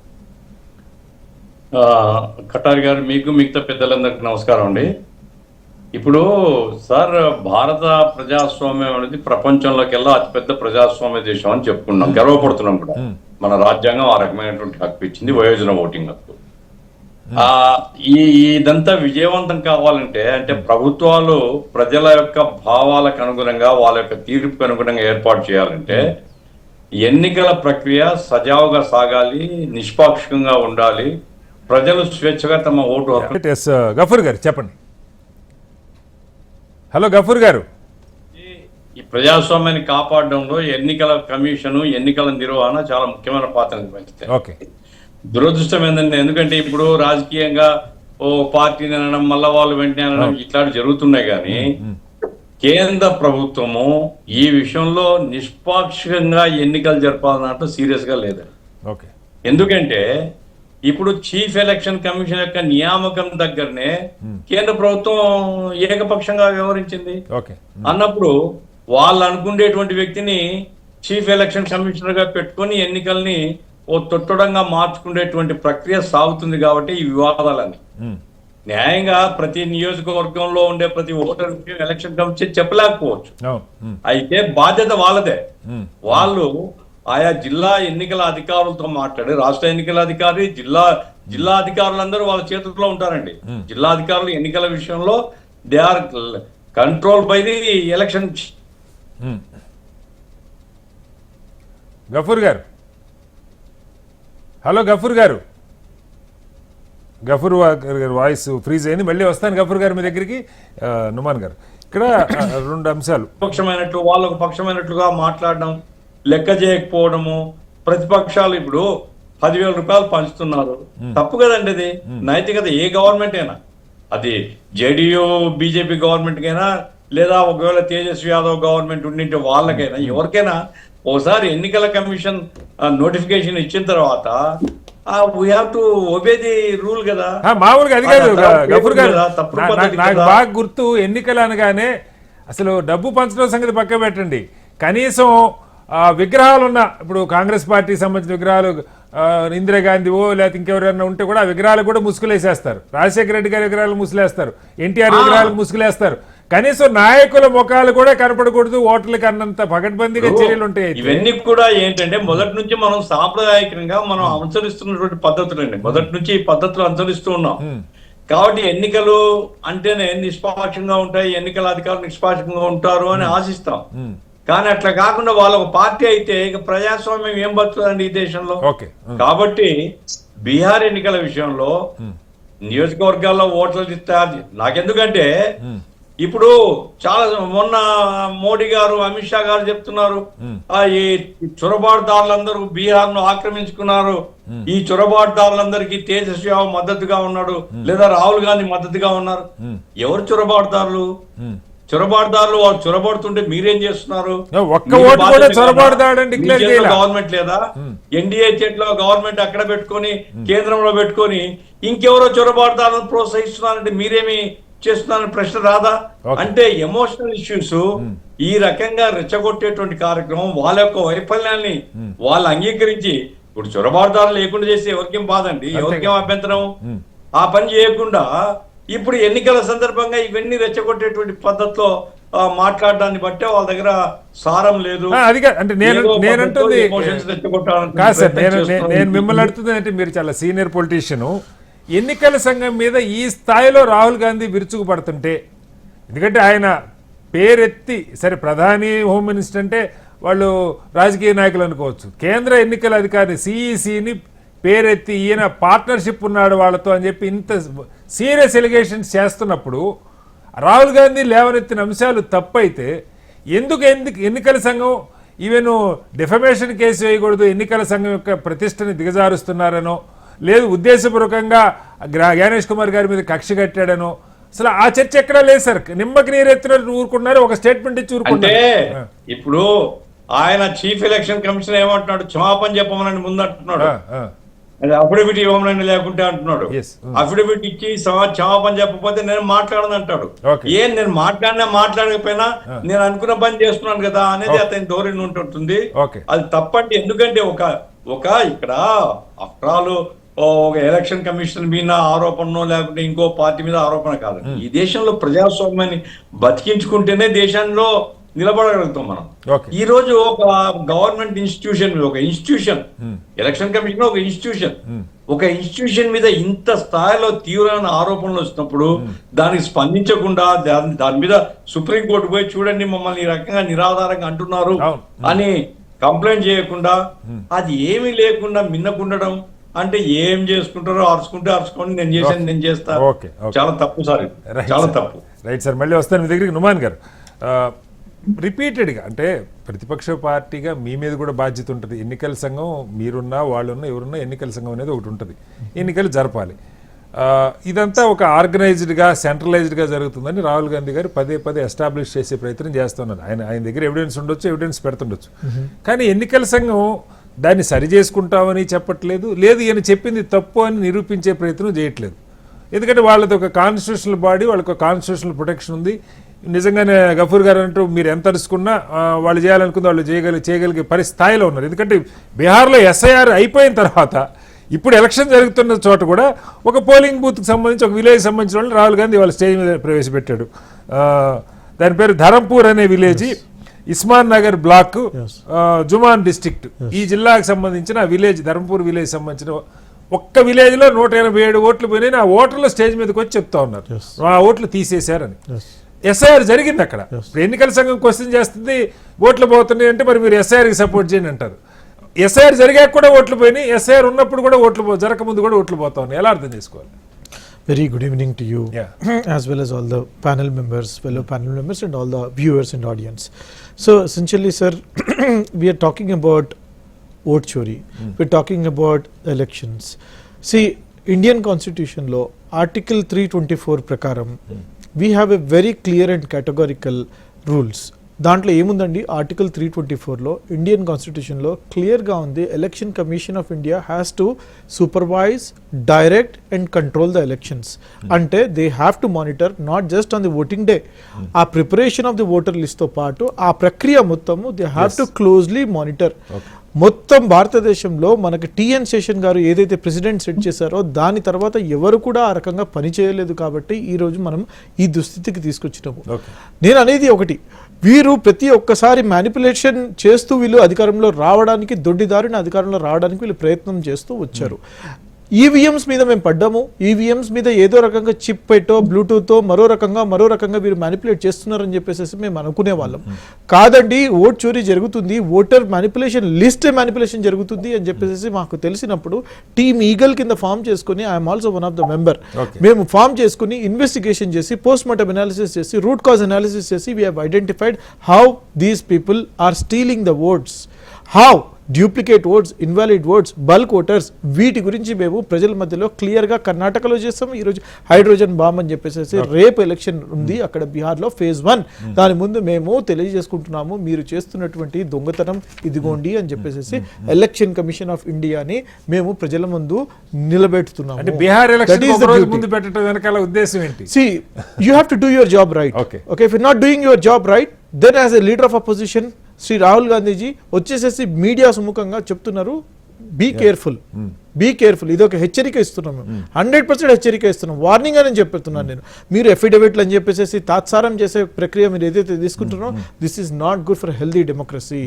కటారి గారు, మీకు మిగతా పెద్దలందరికీ నమస్కారం అండి. ఇప్పుడు సార్, భారత ప్రజాస్వామ్యం అనేది ప్రపంచంలోకెల్లా అతిపెద్ద ప్రజాస్వామ్య దేశం అని చెప్పుకున్నాం, గర్వపడుతున్నాం కూడా. మన రాజ్యాంగం ఆ రకమైనటువంటి హక్కు ఇచ్చింది, వయోజన ఓటింగ్ హక్కు. ఇదంతా విజయవంతం కావాలంటే అంటే ప్రభుత్వాలు ప్రజల యొక్క భావాలకు అనుగుణంగా వాళ్ళ యొక్క తీర్పుకు అనుగుణంగా ఏర్పాటు చేయాలంటే ఎన్నికల ప్రక్రియ సజావుగా సాగాలి, నిష్పాక్షికంగా ఉండాలి, ప్రజలు స్వేచ్ఛగా తమ ఓటు హక్కు. గఫూర్ గారు చెప్పండి. హలో గఫూర్ గారు. ఈ ప్రజాస్వామ్యాన్ని కాపాడడంలో ఎన్నికల కమిషన్, ఎన్నికల నిర్వహణ చాలా ముఖ్యమైన పాత్ర నిర్వహిస్తాయి. ఓకే. దురదృష్టం ఏంటంటే, ఎందుకంటే ఇప్పుడు రాజకీయంగా ఓ పార్టీని అనడం, మళ్ళా వాళ్ళు వెంటనే అనడం ఇట్లాంటి జరుగుతున్నాయి. కానీ కేంద్ర ప్రభుత్వము ఈ విషయంలో నిష్పాక్షికంగా ఎన్నికలు జరపాలన్నట్టు సీరియస్ గా లేదు. ఓకే. ఎందుకంటే ఇప్పుడు చీఫ్ ఎలక్షన్ కమిషన్ యొక్క నియామకం దగ్గరనే కేంద్ర ప్రభుత్వం ఏకపక్షంగా వ్యవహరించింది. ఓకే. అన్నప్పుడు వాళ్ళు అనుకునేటువంటి వ్యక్తిని చీఫ్ ఎలక్షన్ కమిషనర్ గా పెట్టుకొని ఎన్నికల్ని ఓ తొట్టడంగా మార్చుకునేటువంటి ప్రక్రియ సాగుతుంది. కాబట్టి ఈ వివాదాలని న్యాయంగా ప్రతి నియోజకవర్గంలో ఉండే ప్రతి ఓటర్ ఎలక్షన్ కమిషన్ చెప్పలేకపోవచ్చు. అయితే బాధ్యత వాళ్ళదే. వాళ్ళు ఆయా జిల్లా ఎన్నికల అధికారులతో మాట్లాడి, రాష్ట్ర ఎన్నికల అధికారి, జిల్లా అధికారులందరూ వాళ్ళ చేతుల్లో ఉంటారండి. జిల్లా అధికారులు ఎన్నికల విషయంలో they are control by the election. Gafoor గారు, హలో గఫూర్ గారు. గఫూర్ గారు వాయిస్ ఫ్రీజ్ అయింది. మళ్ళీ వస్తాను గఫూర్ గారు మీ దగ్గరికి. నుమాన్ గారు, ఇక్కడ రెండు అంశాలు. పక్షమైనట్లు వాళ్ళకు పక్షమైనట్లుగా మాట్లాడడం, లెక్క చేయకపోవడము. ప్రతిపక్షాలు ఇప్పుడు 10,000 రూపాయలు పంచుతున్నారు, తప్పు కదండి. అది నైతికత ఏ గవర్నమెంట్ అయినా, అది జేడీయూ బీజేపీ గవర్నమెంట్ కైనా, లేదా ఒకవేళ తేజస్వి యాదవ్ గవర్నమెంట్ ఉండింటే వాళ్ళకైనా, ఎవరికైనా ఓసారి ఎన్నికల కమిషన్ నోటిఫికేషన్ ఇచ్చిన తర్వాత we have to obey the rule కదా. మామూలుగా అది కాదు గఫూర్ గారు, నాకు బాగా గుర్తు, ఎన్నికలు అనగానే అసలు డబ్బు పంచడం సంగతి పక్క పెట్టండి, కనీసం విగ్రహాలు ఉన్న, ఇప్పుడు కాంగ్రెస్ పార్టీకి సంబంధించిన విగ్రహాలు ఇందిరాగాంధీవో లేకపోతే ఇంకెవరైనా ఉంటే కూడా ఆ విగ్రహాలు కూడా ముసుగులేసేస్తారు. రాజశేఖర రెడ్డి గారి విగ్రహాలు ముసుగులేస్తారు, ఎన్టీఆర్ విగ్రహాలకు ముసుగులేస్తారు. కనీసం నాయకుల ముఖాలు కూడా కనపడకూడదు, ఓటర్లకు అన్నంత పకడ్బందీగా చర్యలు ఉంటాయి. ఇవన్నీ కూడా ఏంటంటే మొదటి నుంచి మనం సాంప్రదాయకంగా మనం అనుసరిస్తున్నటువంటి పద్ధతులండి. మొదటి నుంచి ఈ పద్ధతులు అనుసరిస్తూ ఉన్నాం. కాబట్టి ఎన్నికలు అంటేనే నిష్పాక్షంగా ఉంటాయి, ఎన్నికల అధికారులు నిష్పాక్షంగా ఉంటారు అని ఆశిస్తాం. కానీ అట్లా కాకుండా వాళ్ళ ఒక పార్టీ అయితే ఇక ప్రజాస్వామ్యం ఏం బతుకుతుందండి ఈ దేశంలో. కాబట్టి బీహార్ ఎన్నికల విషయంలో నియోజకవర్గాల్లో ఓట్ల ఇస్తారు. నాకెందుకంటే ఇప్పుడు చాలా మొన్న మోడీ గారు, అమిత్ షా గారు చెప్తున్నారు, ఈ చొరబాటుదారులందరూ బీహార్ ను ఆక్రమించుకున్నారు, ఈ చొరబాటుదారులందరికీ తేజస్వి యాదవ్ మద్దతుగా ఉన్నాడు, లేదా రాహుల్ గాంధీ మద్దతుగా ఉన్నారు. ఎవరు చొరబాటుదారులు? చొరబాటుదారులు వాళ్ళు చొరబడుతుంటే మీరేం చేస్తున్నారు? గవర్నమెంట్ లేదా? ఎన్డీఏ చేతిలో గవర్నమెంట్ అక్కడ పెట్టుకొని, కేంద్రంలో పెట్టుకొని ఇంకెవరో చొరబాటుదారులను ప్రోత్సహిస్తున్నారంటే మీరేమి చేస్తున్నారని ప్రశ్న రాదా? అంటే ఎమోషనల్ ఇష్యూస్ ఈ రకంగా రెచ్చగొట్టేటువంటి కార్యక్రమం, వాళ్ళ యొక్క వైఫల్యాన్ని వాళ్ళు అంగీకరించి, ఇప్పుడు చొరబాటుదారులు లేకుండా చేస్తే ఎవరికేం బాధండి, ఎవరికేం అభ్యంతరం? ఆ పని చేయకుండా ఇప్పుడు ఎన్నికల సందర్భంగా ఇవన్నీ రెచ్చగొట్టేటువంటి పద్ధతిలో మాట్లాడడాన్ని బట్టే వాళ్ళ దగ్గర సారం లేదు. నేను మిమ్మల్ని అడుగుతుంది అంటే, మీరు చాలా సీనియర్ పొలిటీషియన్, ఎన్నికల సంఘం మీద ఈ స్థాయిలో రాహుల్ గాంధీ విరుచుకుపడుతుంటే, ఎందుకంటే ఆయన పేరెత్తి, సరే ప్రధాని హోమ్ మినిస్టర్ అంటే వాళ్ళు రాజకీయ నాయకులు అనుకోవచ్చు, కేంద్ర ఎన్నికల అధికారి సిఈసిని పేరెత్తి ఈయన పార్ట్నర్షిప్ ఉన్నాడు వాళ్ళతో అని చెప్పి ఇంత సీరియస్ ఎలిగేషన్స్ చేస్తున్నప్పుడు, రాహుల్ గాంధీ లేవనెత్తిన అంశాలు తప్పైతే ఎందుకు ఎన్నికల సంఘం ఈవెన్ డిఫమేషన్ కేసు వేయకూడదు, ఎన్నికల సంఘం యొక్క ప్రతిష్టని దిగజారుస్తున్నారనో, లేదు ఉద్దేశపూర్వకంగా జ్ఞానేష్ కుమార్ గారి మీద కక్ష కట్టాడనో, అసలు ఆ చర్చ ఎక్కడా లేదు సార్. నిమ్మకి నీరెత్తినట్టు ఊరుకున్నారు, ఒక స్టేట్మెంట్ ఇచ్చి ఊరుకున్నారు. ఇప్పుడు ఆయన చీఫ్ ఎలక్షన్ కమిషనర్ ఏమంటున్నాడు? క్షమాపణ చెప్పమని ముందు అంటున్నాడు, అఫిడవిట్ ఇవ్వమని లేకుంటే అంటున్నాడు. అఫిడవిట్ ఇచ్చి క్షమాపణ చెప్పకపోతే నేను మాట్లాడను అంటాడు. నేను మాట్లాడకపోయినా నేను అనుకున్న పని చేస్తున్నాను కదా అనేది అతని ధోరణి ఉంటుంటుంది. అది తప్పండి. ఎందుకంటే ఒక ఇక్కడ అఫ్రాలు ఒక ఎలక్షన్ కమిషన్ మీద ఆరోపణ లేకుంటే ఇంకో పార్టీ మీద ఆరోపణ కాదు. ఈ దేశంలో ప్రజాస్వామ్యాన్ని బతికించుకుంటేనే దేశంలో నిలబడగలుగుతాం మనం. ఈ రోజు ఒక గవర్నమెంట్ ఇన్స్టిట్యూషన్ ఎలక్షన్ కమిషన్ ఒక ఇన్స్టిట్యూషన్ మీద ఇంత స్థాయిలో తీవ్రమైన ఆరోపణలు వచ్చినప్పుడు దానికి స్పందించకుండా, దాని మీద సుప్రీంకోర్టు పోయి చూడండి మమ్మల్ని ఈ రకంగా నిరాధారంగా అంటున్నారు అని కంప్లైంట్ చేయకుండా, అది ఏమీ లేకుండా మిన్నకుండడం అంటే ఏం చేసుకుంటారో అరుచుకుంటే అరుచుకోండి, నేను చేస్తాను, చాలా తప్పు సార్, చాలా తప్పు. రైట్ సార్, మళ్ళీ వస్తాను మీ దగ్గరికి. నుమాన్ గారు, రిపీటెడ్గా అంటే ప్రతిపక్ష పార్టీగా మీ మీద కూడా బాధ్యత ఉంటుంది. ఎన్నికల సంఘం మీరున్నా వాళ్ళున్నా ఎవరున్నా ఎన్నికల సంఘం అనేది ఒకటి ఉంటుంది, ఎన్నికలు జరపాలి. ఇదంతా ఒక ఆర్గనైజ్డ్గా సెంట్రలైజ్డ్గా జరుగుతుందని రాహుల్ గాంధీ గారు పదే పదే ఎస్టాబ్లిష్ చేసే ప్రయత్నం చేస్తున్నారు. ఆయన దగ్గర ఎవిడెన్స్ ఉండొచ్చు, ఎవిడెన్స్ పెడుతుండొచ్చు. కానీ ఎన్నికల సంఘం దాన్ని సరి చేసుకుంటామని చెప్పట్లేదు, లేదు ఈయన చెప్పింది తప్పు అని నిరూపించే ప్రయత్నం చేయట్లేదు. ఎందుకంటే వాళ్ళది ఒక కాన్స్టిట్యూషనల్ బాడీ, వాళ్ళకి ఒక కాన్స్టిట్యూషనల్ ప్రొటెక్షన్ ఉంది. నిజంగానే గఫూర్ గారు అంటూ మీరు ఎంత అరుచుకున్నా వాళ్ళు చేయాలనుకుంది వాళ్ళు చేయగలిగే స్థాయిలో ఉన్నారు. ఎందుకంటే బీహార్లో ఎస్ఐఆర్ అయిపోయిన తర్వాత ఇప్పుడు ఎలక్షన్ జరుగుతున్న చోట కూడా ఒక పోలింగ్ బూత్కి సంబంధించి ఒక విలేజ్ సంబంధించిన వాళ్ళు రాహుల్ గాంధీ వాళ్ళ స్టేజ్ మీద ప్రవేశపెట్టాడు. దాని పేరు ధరంపూర్ అనే విలేజ్, ఇస్మాన్ నగర్ బ్లాక్, జుమాన్ డిస్ట్రిక్ట్. ఈ జిల్లాకు సంబంధించిన విలేజ్, ధరంపూర్ విలేజ్ సంబంధించిన ఒక్క విలేజ్ లో 187 ఓట్లు పోయినాయి. ఆ ఓట్ల స్టేజ్ మీదకి వచ్చి చెప్తా ఉన్నారు ఆ ఓట్లు తీసేశారని. ఎస్ఐఆర్ జరిగింది అక్కడ. ఎన్నికల సంఘం క్వశ్చన్ చేస్తుంది, ఓట్లు పోతున్నాయి అంటే మరి మీరు ఎస్ఐఆర్కి సపోర్ట్ చేయండి అంటారు. ఎస్ఐఆర్ జరిగాక కూడా ఓట్లు పోయినాయి, ఎస్ఐఆర్ ఉన్నప్పుడు కూడా జరగకముందు కూడా ఓట్లు పోతా ఉన్నాయి. ఎలా అర్థం చేసుకోవాలి? Very good evening to you, as well as all the panel members, fellow panel members, and all the viewers and audience. So essentially, sir, we are talking about vote chori. We're talking about elections. See, Indian Constitution law, Article 324 prakaram, we have a very clear and categorical rules. దాంట్లో ఏముందండి, article 324లో Indian కాన్స్టిట్యూషన్లో క్లియర్గా ఉంది, election commission of India has to supervise, direct and control the elections. అంటే they have to monitor not just on the voting day, ఆ preparation of the voter లిస్ట్తో పాటు ఆ ప్రక్రియ మొత్తము they have to closely monitor. మొత్తం భారతదేశంలో మనకి టిఎన్ శేషన్ గారు ఏదైతే ప్రెసిడెంట్ సెట్ చేశారో దాని తర్వాత ఎవరు కూడా ఆ రకంగా పనిచేయలేదు. కాబట్టి ఈరోజు మనం ఈ దుస్థితికి తీసుకొచ్చినాము. నేను అనేది ఒకటి, వీరు ప్రతి ఒక్కసారి మ్యానిపులేషన్ చేస్తూ వీళ్ళు అధికారంలో రావడానికి, దొడ్డిదారిన అధికారంలో రావడానికి వీళ్ళు ప్రయత్నం చేస్తూ వచ్చారు. ఈవీఎంస్ మీద మేము పడ్డాము, ఈవీఎంస్ మీద ఏదో రకంగా చిప్ పెట్టో బ్లూటూత్తో మరో రకంగా వీరు మ్యానిపులేట్ చేస్తున్నారని చెప్పేసి మేము అనుకునే వాళ్ళం. కాదండి, ఓట్ చోరీ జరుగుతుంది, ఓటర్ మ్యానిపులేషన్ లిస్ట్ మ్యానిపులేషన్ జరుగుతుంది అని చెప్పేసి మాకు తెలిసినప్పుడు టీమ్ ఈగల్ కింద ఫామ్ చేసుకుని, I'm also one of the member, మేము ఫామ్ చేసుకుని ఇన్వెస్టిగేషన్ చేసి పోస్ట్ మార్టం అనాలిసిస్ చేసి రూట్ కాజ్ అనాలిసిస్ చేసి we have identified how these people are stealing the votes, how duplicate votes, invalid votes, bulk voters, వీటి గురించి మేము ప్రజల మధ్యలో క్లియర్గా కర్ణాటకలో చేస్తాం. ఈరోజు హైడ్రోజన్ బాంబ్ అని చెప్పేసి రేపు ఎలక్షన్ ఉంది అక్కడ బీహార్లో phase 1. దాని ముందు మేము తెలియజేసుకుంటున్నాము, మీరు చేస్తున్నటువంటి దొంగతనం ఇదిగోండి అని చెప్పేసి ఎలక్షన్ కమిషన్ ఆఫ్ ఇండియాని మేము ప్రజల ముందు నిలబెడుతున్నాము. See, you have to do your job right. Okay, if you're not doing your job right, then as a leader of opposition Shri Rahul Gandhiji వచ్చేసేసి మీడియా సుముఖంగా చెప్తున్నారు, బీ కేర్ఫుల్, బీ కేర్ఫుల్. ఇది ఒక హెచ్చరిక ఇస్తున్నాం, 100% హెచ్చరిక ఇస్తున్నాం, వార్నింగ్ అని చెప్తున్నాను నేను. మీరు ఎఫిడవిట్లు అని చెప్పేసి తాత్సారం చేసే ప్రక్రియ మీరు ఏదైతే తీసుకుంటున్నారో, this is not good for healthy democracy.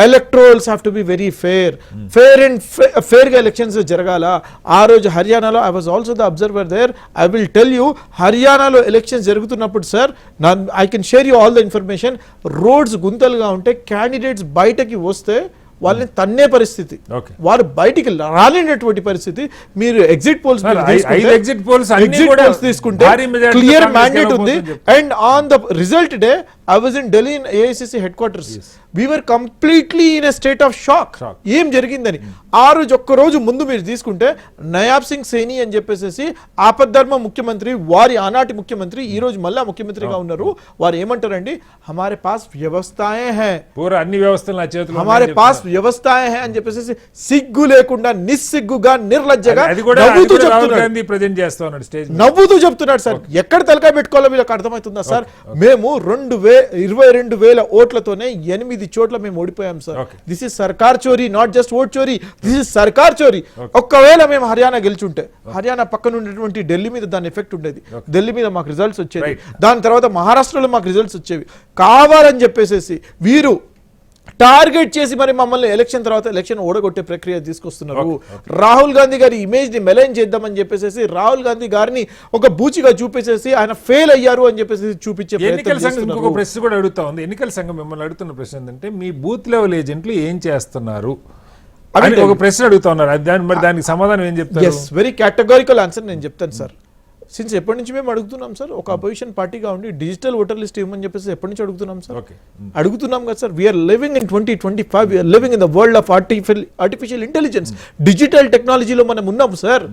Electorals have to be very fair and ఫేర్గా ఎలక్షన్స్ జరగాల. ఆ రోజు హర్యానాలో I was also the observer there. I will tell you, హర్యానాలో ఎలక్షన్స్ జరుగుతున్నప్పుడు sir, I can share you all the information, roads గుంతలుగా ఉంటే candidates బయటకి వస్తే వాళ్ళని తన్నే పరిస్థితి, వారు బయటికి రాలేనటువంటి పరిస్థితి. మీరు ఎగ్జిట్ పోల్స్ తీసుకుంటే క్లియర్ మ్యాండేట్ ఉంది. And on the result day I was in Delhi in AICC headquarters. Yes. We were completely in a state of shock. ఏం జరిగిందని. ఆ రోజు ఒక్క రోజు ముందు మీరు తీసుకుంటే నయాబ్ సింగ్ సేని అని చెప్పేసి ఆపద్ధర్మ ముఖ్యమంత్రి, వారి ఆనాటి ముఖ్యమంత్రి, ఈ రోజు మళ్ళా ముఖ్యమంత్రిగా ఉన్నారు. వారు ఏమంటారండి, హమారే పాస్ వ్యవస్థాయే హై, పూరా అన్ని వ్యవస్థలు నా చేతిలో, హమారే పాస్ వ్యవస్థాయే హై అని చెప్పేసి సిగ్గు లేకుండా నిస్సిగ్గుగా నిర్లజ్జగా నవ్వుతూ చెప్తున్నాడు సార్. ఎక్కడ తలకాయ పెట్టుకోవాలో వీళ్ళకి అర్థమవుతుందా సార్? మేము 22,000 ఓట్లతోనే 8 చోట్ల మేము ఓడిపోయాం సార్. దిస్ ఇస్ సర్కార్ చోరీ, నాట్ జస్ట్ ఓట్ చోరీ, దిస్ ఇస్ సర్కార్ చోరీ. ఒక్కవేళ మేము హర్యానా గెలుచుంటే, హర్యానా పక్కన ఉన్నటువంటి ఢిల్లీ మీద దాని ఎఫెక్ట్ ఉండేది, ఢిల్లీ మీద మాకు రిజల్ట్స్ వచ్చేవి, దాని తర్వాత మహారాష్ట్రలో మాకు రిజల్ట్స్ వచ్చేవి. కావాలని చెప్పేసి వీరు టార్గెట్ చేసి మరి మమ్మల్ని ఎలక్షన్ తర్వాత ఎలక్షన్ ఓడగొట్టే ప్రక్రియ తీసుకొస్తున్నారు. రాహుల్ గాంధీ గారి ఇమేజ్ ని మెలైన్ చేద్దామని చెప్పేసి రాహుల్ గాంధీ గారిని ఒక బూచిగా చూపేసేసి ఆయన ఫెయిల్ అయ్యారు అని చెప్పేసి చూపించే ఎన్నికల సంఘం ఇంకొక ప్రశ్న కూడా అడుగుతా ఉంది. ఎన్నికల సంఘం మిమ్మల్ని అడుగుతున్న ప్రశ్న ఏంటంటే, మీ బూత్ లెవెల్ ఏజెంట్లు ఏం చేస్తున్నారు అని ఒక ప్రశ్న అడుగుతా ఉన్నారు. దానికి సమాధానం ఏం చెప్తారు? వెరీ కేటగారికల్ ఆన్సర్ నేను చెప్తాను సార్. సిన్స్ ఎప్పటి నుంచి మేము అడుగుతున్నాం సార్, ఒక అపోజిషన్ పార్టీగా ఉండి డిజిటల్ ఓటర్ లిస్ట్ ఇవ్వమని చెప్పేసి ఎప్పటి నుంచి అడుగుతున్నాం సార్, ఓకే అడుగుతున్నాం కదా sir. We are living in 2025, we are living in the world of artificial intelligence, digital టెక్నాలజీలో మనం ఉన్నాం సార్.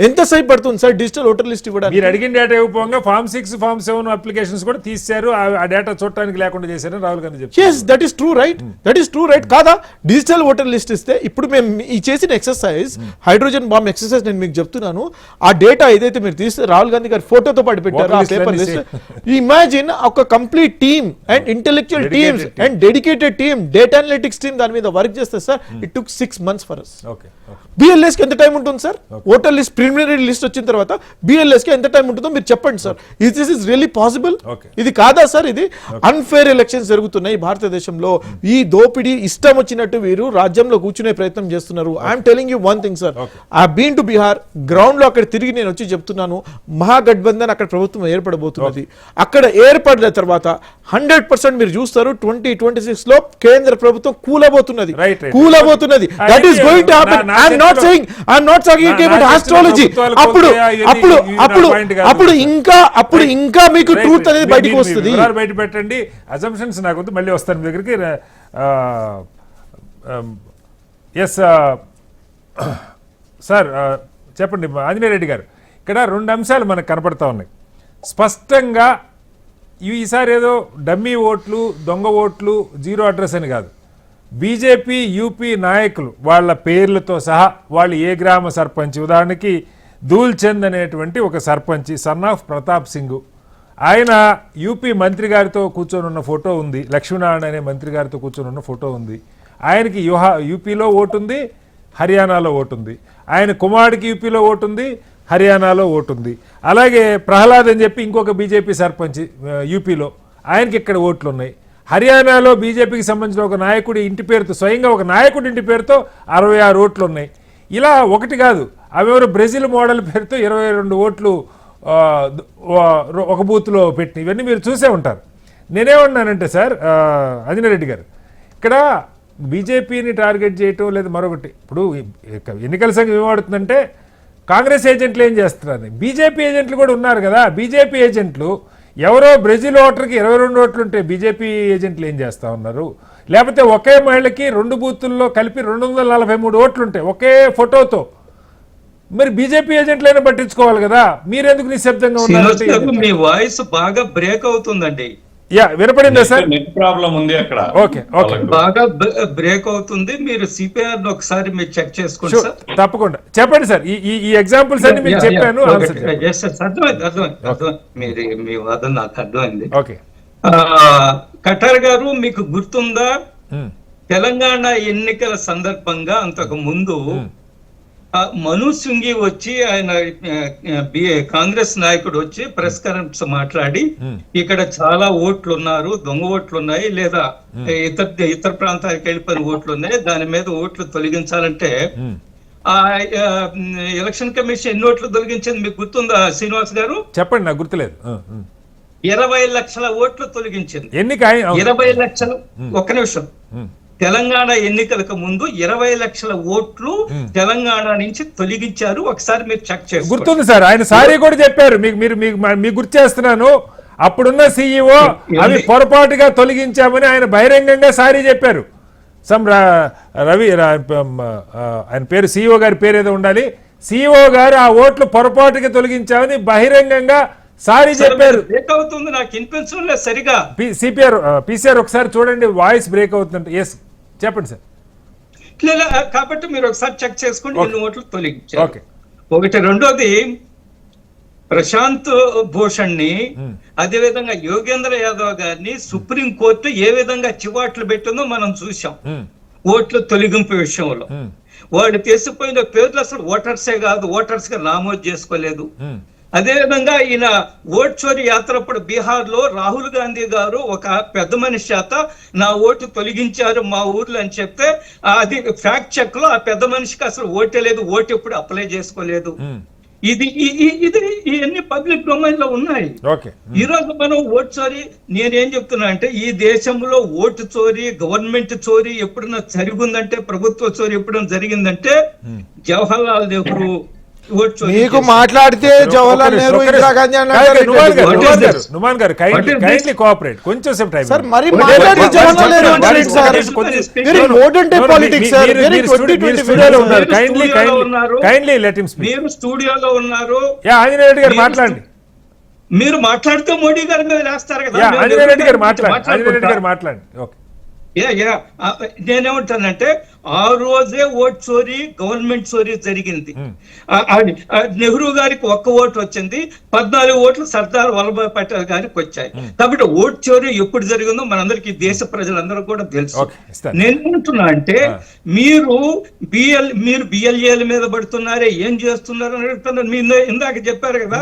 ఎంతసేపు పడుతుంది సార్ డిజిటల్ ఓటర్ లిస్ట్ ఇవ్వడానికి? మీరు అడిగిన డేటా ఇవ్వకపోగా ఫామ్ 6 ఫామ్ 7 అప్లికేషన్స్ కూడా తీశారు, ఆ డేటా చూడటానికి లేకుండా చేశారని రాహుల్ గాంధీ చెప్పారు. yes that is true right, that is true right కాదా? డిజిటల్ ఓటర్ లిస్ట్ ఇస్తే ఇప్పుడు మేము ఈ చేసిన ఎక్సర్సైజ్, హైడ్రోజన్ బాంబ్ ఎక్సర్సైజ్ నేను మీకు చెప్తున్నాను, ఆ డేటా ఏదైతే మీరు తీస్తే రాహుల్ గాంధీ గారి ఫోటోతో పాటు పెట్టారు ఆ Voter list పేపర్ అన్ని లిస్ట్, ఇమాజిన్ ఒక complete team and intellectual teams and dedicated team, data analytics team దాని మీద వర్క్ చేస్తే sir it took 6 months for us. Okay BLS కి ఎంత టైం ఉంటుంది sir? Voter list preliminary list వచ్చిన తర్వాత బిఎల్ఎస్ కి ఎంత టైం ఉంటుందో మీరు చెప్పండి sir. This is really possible? Okay. ఇది కాదా సార్? ఇది అన్ఫేర్ ఎలక్షన్స్ జరుగుతున్నాయి భారతదేశంలో. ఈ దోపిడీ ఇష్టం వచ్చినట్టు వీరు రాజ్యంలో కూర్చునే ప్రయత్నం చేస్తున్నారు. I'm telling you one thing sir, I been to Bihar, ground లో అక్కడ తిరిగి నేను వచ్చి చెప్తున్నాను, మహాగఠబంధన్ అక్కడ ప్రభుత్వం ఏర్పడబోతున్నది. అక్కడ ఏర్పడిన తర్వాత 100% మీరు చూస్తారు 2026 లో కేంద్ర ప్రభుత్వం కూలబోతున్నది, కూలబోతున్నది. That is going to happen. I'm not saying it about astrology. అప్పుడు ఇంకా మీకు ట్రూత్ అనేది బయటికి వస్తుంది. బయట పెట్టండి అజంప్షన్స్ నాకు మళ్ళీ వస్తాను మీ దగ్గరికి. ఎస్ సార్ చెప్పండి ఆంజనేయ రెడ్డి గారు. ఇక్కడ 2 అంశాలు మనకు కనపడతా ఉన్నాయి స్పష్టంగా. ఈసారి ఏదో డమ్మీ ఓట్లు, దొంగ ఓట్లు, జీరో అడ్రస్ అని కాదు. బీజేపీ యూపీ నాయకులు వాళ్ళ పేర్లతో సహా వాళ్ళు ఏ గ్రామ సర్పంచ్, ఉదాహరణకి ధూల్చంద్ అనేటువంటి ఒక సర్పంచ్, సన్ ఆఫ్ ప్రతాప్ సింగ్, ఆయన యూపీ మంత్రి గారితో కూర్చొని ఉన్న ఫోటో ఉంది, లక్ష్మీనారాయణ అనే మంత్రి గారితో కూర్చొని ఉన్న ఫోటో ఉంది. ఆయనకి యూపీలో ఓటు ఉంది, హర్యానాలో ఓటు ఉంది. ఆయన కుమారుడికి యూపీలో ఓటు ఉంది, హర్యానాలో ఓటు ఉంది. అలాగే ప్రహ్లాద్ అని చెప్పి ఇంకొక బీజేపీ సర్పంచ్ యూపీలో, ఆయనకి ఇక్కడ ఓట్లు ఉన్నాయి. హర్యానాలో బీజేపీకి సంబంధించిన ఒక నాయకుడి ఇంటి పేరుతో, స్వయంగా ఒక నాయకుడి ఇంటి పేరుతో 66 ఓట్లు ఉన్నాయి. ఇలా ఒకటి కాదు, అవేవరు బ్రెజిల్ మోడల్ పేరుతో 22 ఓట్లు ఒక బూత్లో పెట్టి, ఇవన్నీ మీరు చూసే ఉంటారు. నేనేమన్నానంటే సార్ ఆంజనేయ రెడ్డి గారు, ఇక్కడ బీజేపీని టార్గెట్ చేయటం లేదా మరొకటి, ఇప్పుడు ఎన్నికల సంఘం ఏమడుతుందంటే కాంగ్రెస్ ఏజెంట్లు ఏం చేస్తున్నారు, బీజేపీ ఏజెంట్లు కూడా ఉన్నారు కదా. బీజేపీ ఏజెంట్లు ఎవరో బ్రెజిల్ ఓటర్కి 22 ఓట్లు ఉంటే బీజేపీ ఏజెంట్లు ఏం చేస్తూ ఉన్నారు? లేకపోతే ఒకే మహిళకి 2 బూతుల్లో కలిపి 243 ఓట్లు ఉంటాయి ఒకే ఫోటోతో. మరి బీజేపీ ఏజెంట్లైనా పట్టించుకోవాలి కదా, మీరెందుకు నిశ్శబ్దంగా ఉన్నారు? మీ వాయిస్ బాగా బ్రేక్ అవుతుందండి. యా వినపడిందా సార్? నెట్ ప్రాబ్లం ఉంది అక్కడ. ఓకే ఓకే బాగా బ్రేక్ అవుతుంది. మీరు సిపిఆర్ ఒకసారి మీరు చెక్ చేసుకోండి సార్. తప్పకుండా చెప్పండి సార్. ఈ ఎగ్జాంపుల్స్ అన్ని మీకు చెప్పాను. అర్థమైంది మీ వాదన నాకు అర్థమైంది. ఓకే కటార్ గారు, మీకు గుర్తుందా తెలంగాణ ఎన్నికల సందర్భంగా అంతకు ముందు మను సింఘి వచ్చి, ఆయన కాంగ్రెస్ నాయకుడు వచ్చి ప్రెస్ కాన్ఫరెన్స్ మాట్లాడి, ఇక్కడ చాలా ఓట్లు ఉన్నారు, దొంగ ఓట్లు ఉన్నాయి, లేదా ఇతర ప్రాంతాలకు వెళ్ళిపోయిన ఓట్లు ఉన్నాయి, దాని మీద ఓట్లు తొలగించాలంటే ఆ ఎలక్షన్ కమిషన్ ఎన్ని ఓట్లు తొలగించింది మీకు గుర్తుందా శ్రీనివాస్ గారు? చెప్పండి, నాకు గుర్తులేదు. 20 లక్షల ఓట్లు తొలగించింది. ఎన్నిక 20 లక్షలు. ఒక్క నిమిషం. తెలంగాణ ఎన్నికలకు ముందు 20 లక్షల ఓట్లు తెలంగాణ నుంచి తొలగించారు. ఒకసారి మీరు చెక్ చేస్తారు. గుర్తుంది సార్, ఆయన సారీ కూడా చెప్పారు. మీకు గుర్తు చేస్తున్నాను, అప్పుడున్న సీఈఓ అవి పొరపాటుగా తొలగించామని ఆయన బహిరంగంగా సారీ చెప్పారు. రవి ఆయన పేరు, సీఈఓ గారి పేరు ఏదో ఉండాలి, సీఈఓ గారు ఆ ఓట్లు పొరపాటుగా తొలగించామని బహిరంగంగా సారీ చెప్పారు. బ్రేక్ అవుతుంది, నాకు వినిపించడం లేదు సరిగా. పీసీఆర్ ఒకసారి చూడండి, వాయిస్ బ్రేక్ అవుతుంది. ఎస్ చెప్పండి సార్. కాబట్టి మీరు ఒకసారి చెక్ చేసుకోండి ఎన్ని ఓట్లు తొలగించారు. ఓకే ఒకటి. రెండోది, ప్రశాంత్ భూషణ్ ని, అదేవిధంగా యోగేంద్ర యాదవ్ గారిని సుప్రీం కోర్టు ఏ విధంగా చివాట్లు పెట్టిందో మనం చూసాం. ఓట్లు తొలగింపు విషయంలో వాళ్ళు తీసుకుపోయిన పేర్లు అసలు ఓటర్సే కాదు, ఓటర్స్ గా నమోదు చేసుకోలేదు. అదేవిధంగా ఈయన ఓట్ చోరీ యాత్రప్పుడు బీహార్ లో రాహుల్ గాంధీ గారు ఒక పెద్ద మనిషి చేత నా ఓటు తొలగించారు మా ఊర్లో అని చెప్తే, అది ఫ్యాక్ట్ చెక్ లో ఆ పెద్ద మనిషికి అసలు ఓటే లేదు, ఓటు ఎప్పుడు అప్లై చేసుకోలేదు. ఇది ఇవన్నీ పబ్లిక్ డొమైన్ లో ఉన్నాయి. ఈ రోజు మనం ఓటు చోరీ, నేనేం చెప్తున్నా అంటే, ఈ దేశంలో ఓటు చోరీ, గవర్నమెంట్ చోరీ ఎప్పుడన్నా జరిగిందంటే, ప్రభుత్వ చోరీ ఎప్పుడన్నా జరిగిందంటే జవహర్లాల్ నెహ్రూ, ఓట్ చోరీ మీకు చేశారు. మాట్లాడితే జవహర్లాల్ నెహ్రూ ఇందిరాగాంధీ నుమాన్ గారు కైండ్లీ కోఆపరేట్ కొంచెం సేపు టైం సార్ మరి మాట్లాడితే జవహర్లాల్ నెహ్రూ అంటారు sir very modern day politics sir very 2020 kindly let him speak. మీరు స్టూడియోలో ఉన్నారు, ఆంజనేయ రెడ్డి గారు మాట్లాడండి. మీరు మాట్లాడితే మోడీ గారి మీద వేస్తారు కదా. ఆంజనేయ రెడ్డి గారు మాట్లాడండి. ఆంజనేయ రెడ్డి గారు మాట్లాడండి. ఓకే, నేనేమంటానంటే ఆ రోజే ఓట్ చోరీ, గవర్నమెంట్ చోరీ జరిగింది. నెహ్రూ గారికి 1 ఓటు వచ్చింది, 14 ఓట్లు సర్దార్ వల్లభాయ్ పటేల్ గారికి వచ్చాయి. కాబట్టి ఓట్ చోరీ ఎప్పుడు జరిగిందో మనందరికీ, దేశ ప్రజలందరూ కూడా తెలుసు. నేనేమంటున్నా అంటే మీరు బిఎల్ఏల మీద పడుతున్నారే, ఏం చేస్తున్నారు అని అడుగుతున్నారు. మీరు ఇందాక చెప్పారు కదా,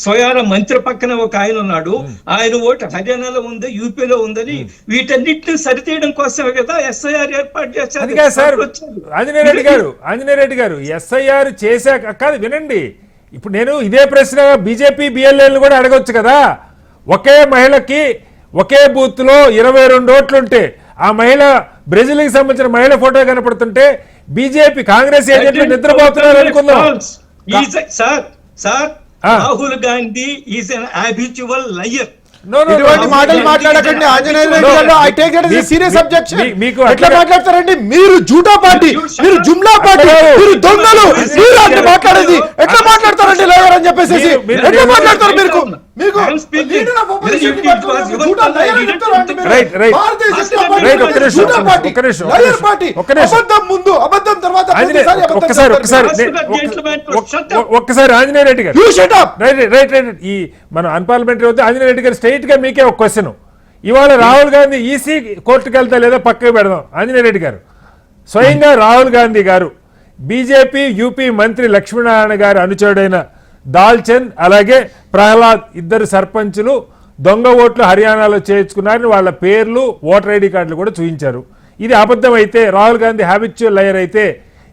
స్వయాన మంత్రి పక్కన ఒక ఆయన ఉన్నాడు, ఆయన ఓటు హర్యానాలో ఉంది, యూపీలో ఉందని, వీటన్నిటిని సరితీయడం కోసమే కదా ఎస్ఐఆర్ ఏర్పాటు చేశారు. ఆంజనేయ రెడ్డి గారు ఎస్ఐఆర్ చేశాక కాదు, వినండి. ఇప్పుడు నేను ఇదే ప్రశ్న బీజేపీ బిఎల్ఏలు కూడా అడగొచ్చు కదా. ఒకే మహిళకి ఒకే బూత్ లో 22 ఓట్లుంటే ఆ మహిళ బ్రెజిల్కి సంబంధించిన మహిళ ఫోటో కనపడుతుంటే బీజేపీ కాంగ్రెస్ ఏజెంట్లు నిద్రపోతున్నారు అనుకుందాం. Rahul Gandhi is an habitual liar. ఇటువంటి మాటలు మాట్లాడకండి ఆంజనేయ రెడ్డి గారు. I take it as serious objection. ఎట్లా మాట్లాడతారండి మీరు? జూటా పార్టీ, మీరు జుమ్లా పార్టీ, మీరు దొంగలు, మీరు అంటే మాట్లాడేది ఎట్లా మాట్లాడతారండి లాయర్ అని చెప్పేసి? ఎట్లా మాట్లాడతారు మీరు? మీకు ఒక్కసారి ఆంజనేయ రెడ్డి గారు ఈ మన అన్పార్లమెంటరీ వద్ద ఆంజనేయ రెడ్డి గారు స్ట్రైట్ గా మీకే ఒక క్వశ్చన్. ఇవాళ రాహుల్ గాంధీ ఈసీ కోర్టుకు వెళ్తా లేదా పక్కకు పెడదాం. ఆంజనేయ రెడ్డి గారు స్వయంగా రాహుల్ గాంధీ గారు బీజేపీ యూపీ మంత్రి లక్ష్మీనారాయణ గారు అనుచరుడైన దాల్చంద్ అలాగే ప్రహ్లాద్ ఇద్దరు సర్పంచులు దొంగ ఓట్లు హర్యానాలో చేర్చుకున్నారని వాళ్ళ పేర్లు ఓటర్ ఐడి కార్డులు కూడా చూపించారు. ఇది అబద్ధం అయితే, రాహుల్ గాంధీ హ్యాబిచువల్ లయర్ అయితే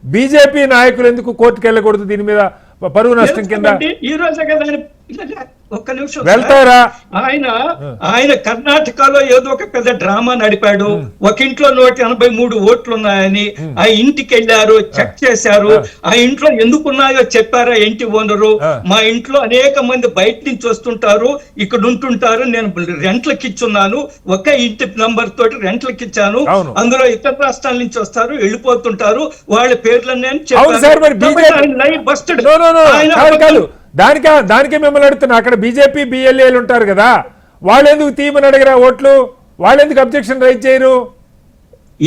బీజేపీ నాయకులు ఎందుకు కోర్టుకు వెళ్ళకూడదు? దీని మీద పరువు నష్టం కింద ఈ రోజే కదా ఒక్క నిమిషం వెళ్తారా? ఆయన కర్ణాటకలో ఏదో ఒక పెద్ద డ్రామా నడిపాడు. ఒక ఇంట్లో 183 ఓట్లు ఉన్నాయని ఆ ఇంటికి వెళ్ళారు, చెక్ చేశారు. ఆ ఇంట్లో ఎందుకున్నాయో చెప్పారా ఇంటి ఓనరు? మా ఇంట్లో అనేక మంది బయట నుంచి వస్తుంటారు, ఇక్కడ ఉంటుంటారు, నేను రెంట్లకి ఇచ్చున్నాను, ఒక ఇంటి నంబర్ తోటి రెంట్లకి ఇచ్చాను, అందులో ఇతర రాష్ట్రాల నుంచి వస్తారు, వెళ్ళిపోతుంటారు, వాళ్ళ పేర్లన్నీ చెప్పారు. దానికే మిమ్మల్ని అడుగుతున్నా. అక్కడ బీజేపీ బిఎల్ఏలు ఉంటారు కదా, వాళ్ళు ఎందుకు తీయమని అడిగరా ఓట్లు? వాళ్ళు ఎందుకు అబ్జెక్షన్ రైజ్ చేయరు?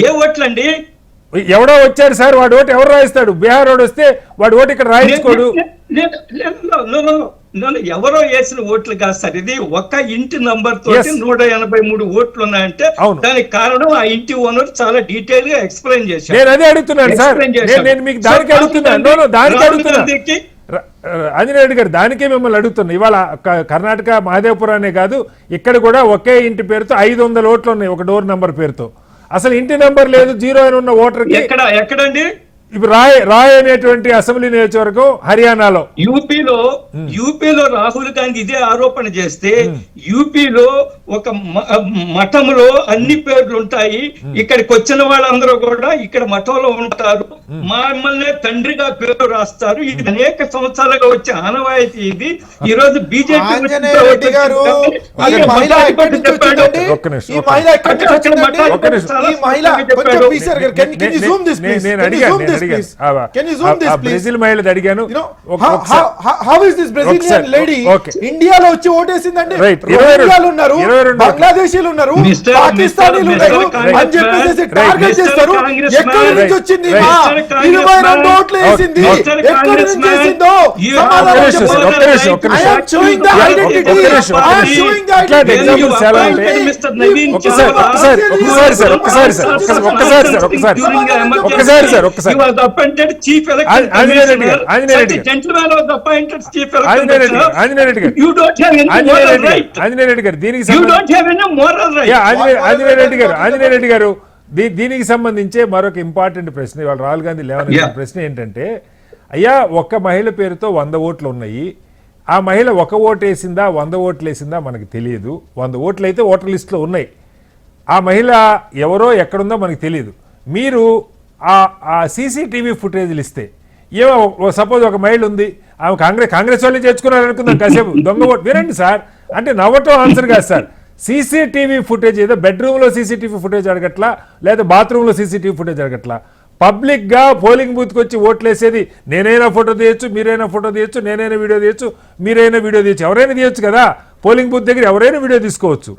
ఏ ఓట్లండి? ఎవడో వచ్చారు సార్, వాడు ఓటు ఎవరు రాయిస్తాడు? బీహార్ వాడు వస్తే వాడు ఓటు ఇక్కడ రాయించుకోడు. ఎవరో వేసిన ఓట్లు కాదు సార్, ఇది ఒక ఇంటి నంబర్ తోటి 183 ఓట్లు ఉన్నాయంటే దానికి కారణం ఆ ఇంటి ఓనర్ చాలా డీటెయిల్ గా ఎక్స్ప్లెయిన్ చేశారు. నేను అదే అడుగుతున్నాను సార్, నేను మీకు దానికి అడుగుతున్నాను. ఆంజనేయ రెడ్డి గారు దానికే మిమ్మల్ని అడుగుతున్నా. ఇవాళ కర్ణాటక మహదేవ్పురానే కాదు, ఇక్కడ కూడా ఒకే ఇంటి పేరుతో 500 ఓట్లు ఉన్నాయి ఒక డోర్ నంబర్ పేరుతో. అసలు ఇంటి నంబర్ లేదు, 0 అని ఉన్న ఓటర్ ఎక్కడండి? ఇప్పుడు రాయ్ అనేటువంటి అసెంబ్లీ నియోజకవర్గం హర్యానాలో. యూపీలో రాహుల్ గాంధీ ఇదే ఆరోపణ చేస్తే యూపీలో ఒక మఠంలో అన్ని పేర్లు ఉంటాయి, ఇక్కడికి వచ్చిన వాళ్ళందరూ కూడా ఇక్కడ మఠంలో ఉంటారు, మమ్మల్ని తండ్రిగా పేరు రాస్తారు. ఇది అనేక సంవత్సరాలుగా వచ్చే ఆనవాయితీ. ఇది ఈ రోజు బీజేపీ బ్రెజిల్ మహిళది అడిగాను. ఇండియాలో వచ్చి ఓటేసిందండి. రోహింగ్యాలు ఉన్నారు, బంగ్లాదేశీలు ఉన్నారు, పాకిస్తానీలు ఉన్నారు అని చెప్పేసి టార్గెట్ చేస్తారు. ఎక్కడి నుంచి వచ్చింది? 22 ఓట్లు వేసింది, ఎక్కడి నుంచి వేసిందో సమాధానం దీనికి సంబంధించే మరొక ఇంపార్టెంట్ ప్రశ్న ఇవాళ రాహుల్ గాంధీ లేవనెత్తిన ప్రశ్న ఏంటంటే, అయ్యా ఒక్క మహిళ పేరుతో 100 ఓట్లు ఉన్నాయి, ఆ మహిళ ఒక ఓటు వేసిందా 100 ఓట్లు వేసిందా మనకు తెలియదు. 100 ఓట్లు అయితే ఓటర్ లిస్టులో ఉన్నాయి, ఆ మహిళ ఎవరో ఎక్కడుందో మనకు తెలియదు. మీరు ఆ సీసీటీవీ ఫుటేజ్లు ఇస్తే ఏమో సపోజ్ ఒక మహిళ ఉంది, ఆమె కాంగ్రెస్ వాళ్ళని చేర్చుకున్నారు అనుకుందాం కాసేపు దొంగ ఓటు వినండి సార్. అంటే నవ్వటం ఆన్సర్ కాదు సార్. సీసీటీవీ ఫుటేజ్ ఏదో బెడ్రూమ్లో సీసీటీవీ ఫుటేజ్ అడగట్లా, లేదా బాత్రూంలో సీసీటీవీ ఫుటేజ్ అడగట్లా, పబ్లిక్గా పోలింగ్ బూత్కి వచ్చి ఓట్లు వేసేది నేనైనా ఫోటో తీయచ్చు, మీరైనా ఫోటో తీయచ్చు, నేనైనా వీడియో తీయచ్చు, మీరైనా వీడియో తీయచ్చు, ఎవరైనా తీయచ్చు కదా. పోలింగ్ బూత్ దగ్గర ఎవరైనా వీడియో తీసుకోవచ్చు.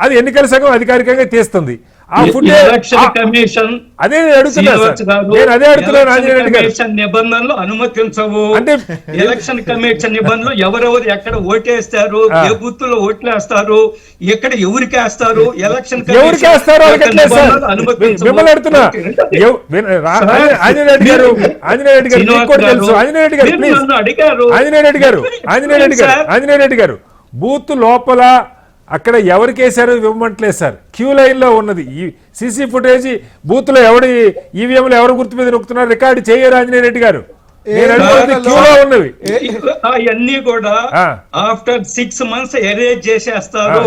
అది ఎన్నికల సంఘం అధికారికంగా తీస్తుంది. ఆ ఫుటేజ్ అదే అదే అడుగుతున్నాను ఆంజనేయ రెడ్డి గారు. నిబంధనలు అనుమతించవు. అంటే ఎలక్షన్ కమిషన్ నిబంధనలు ఎవరెవరు ఎక్కడ ఓటేస్తారు, ఏ బూత్ లో ఓట్లు వేస్తారు, ఎక్కడ ఎవరికి వేస్తారు, ఎలక్షన్ ఎవరికి వేస్తారో అడగట్లేదు సార్, మిమ్మల్ని అడుగుతున్నా. ఆంజనేయ రెడ్డి గారు మీకు కూడా తెలుసు. ఆంజనేయ రెడ్డి గారు ప్లీజ్, ఆంజనేయ రెడ్డి గారు బూత్ లోపల అక్కడ ఎవరికి వేశారో ఇవ్వమంటలేదు సార్. క్యూ లైన్ లో ఉన్నది ఈ సీసీ ఫుటేజ్. బూత్ లో ఎవడి ఈవీఎంలు ఎవరు గుర్తు మీద నొక్కుతున్నారు రికార్డు చేయరు ఆంజనేయ రెడ్డి గారు. క్యూలో ఉన్నవి అవన్నీ కూడా ఆఫ్టర్ 6 months ఎరేజ్ చేసేస్తారు.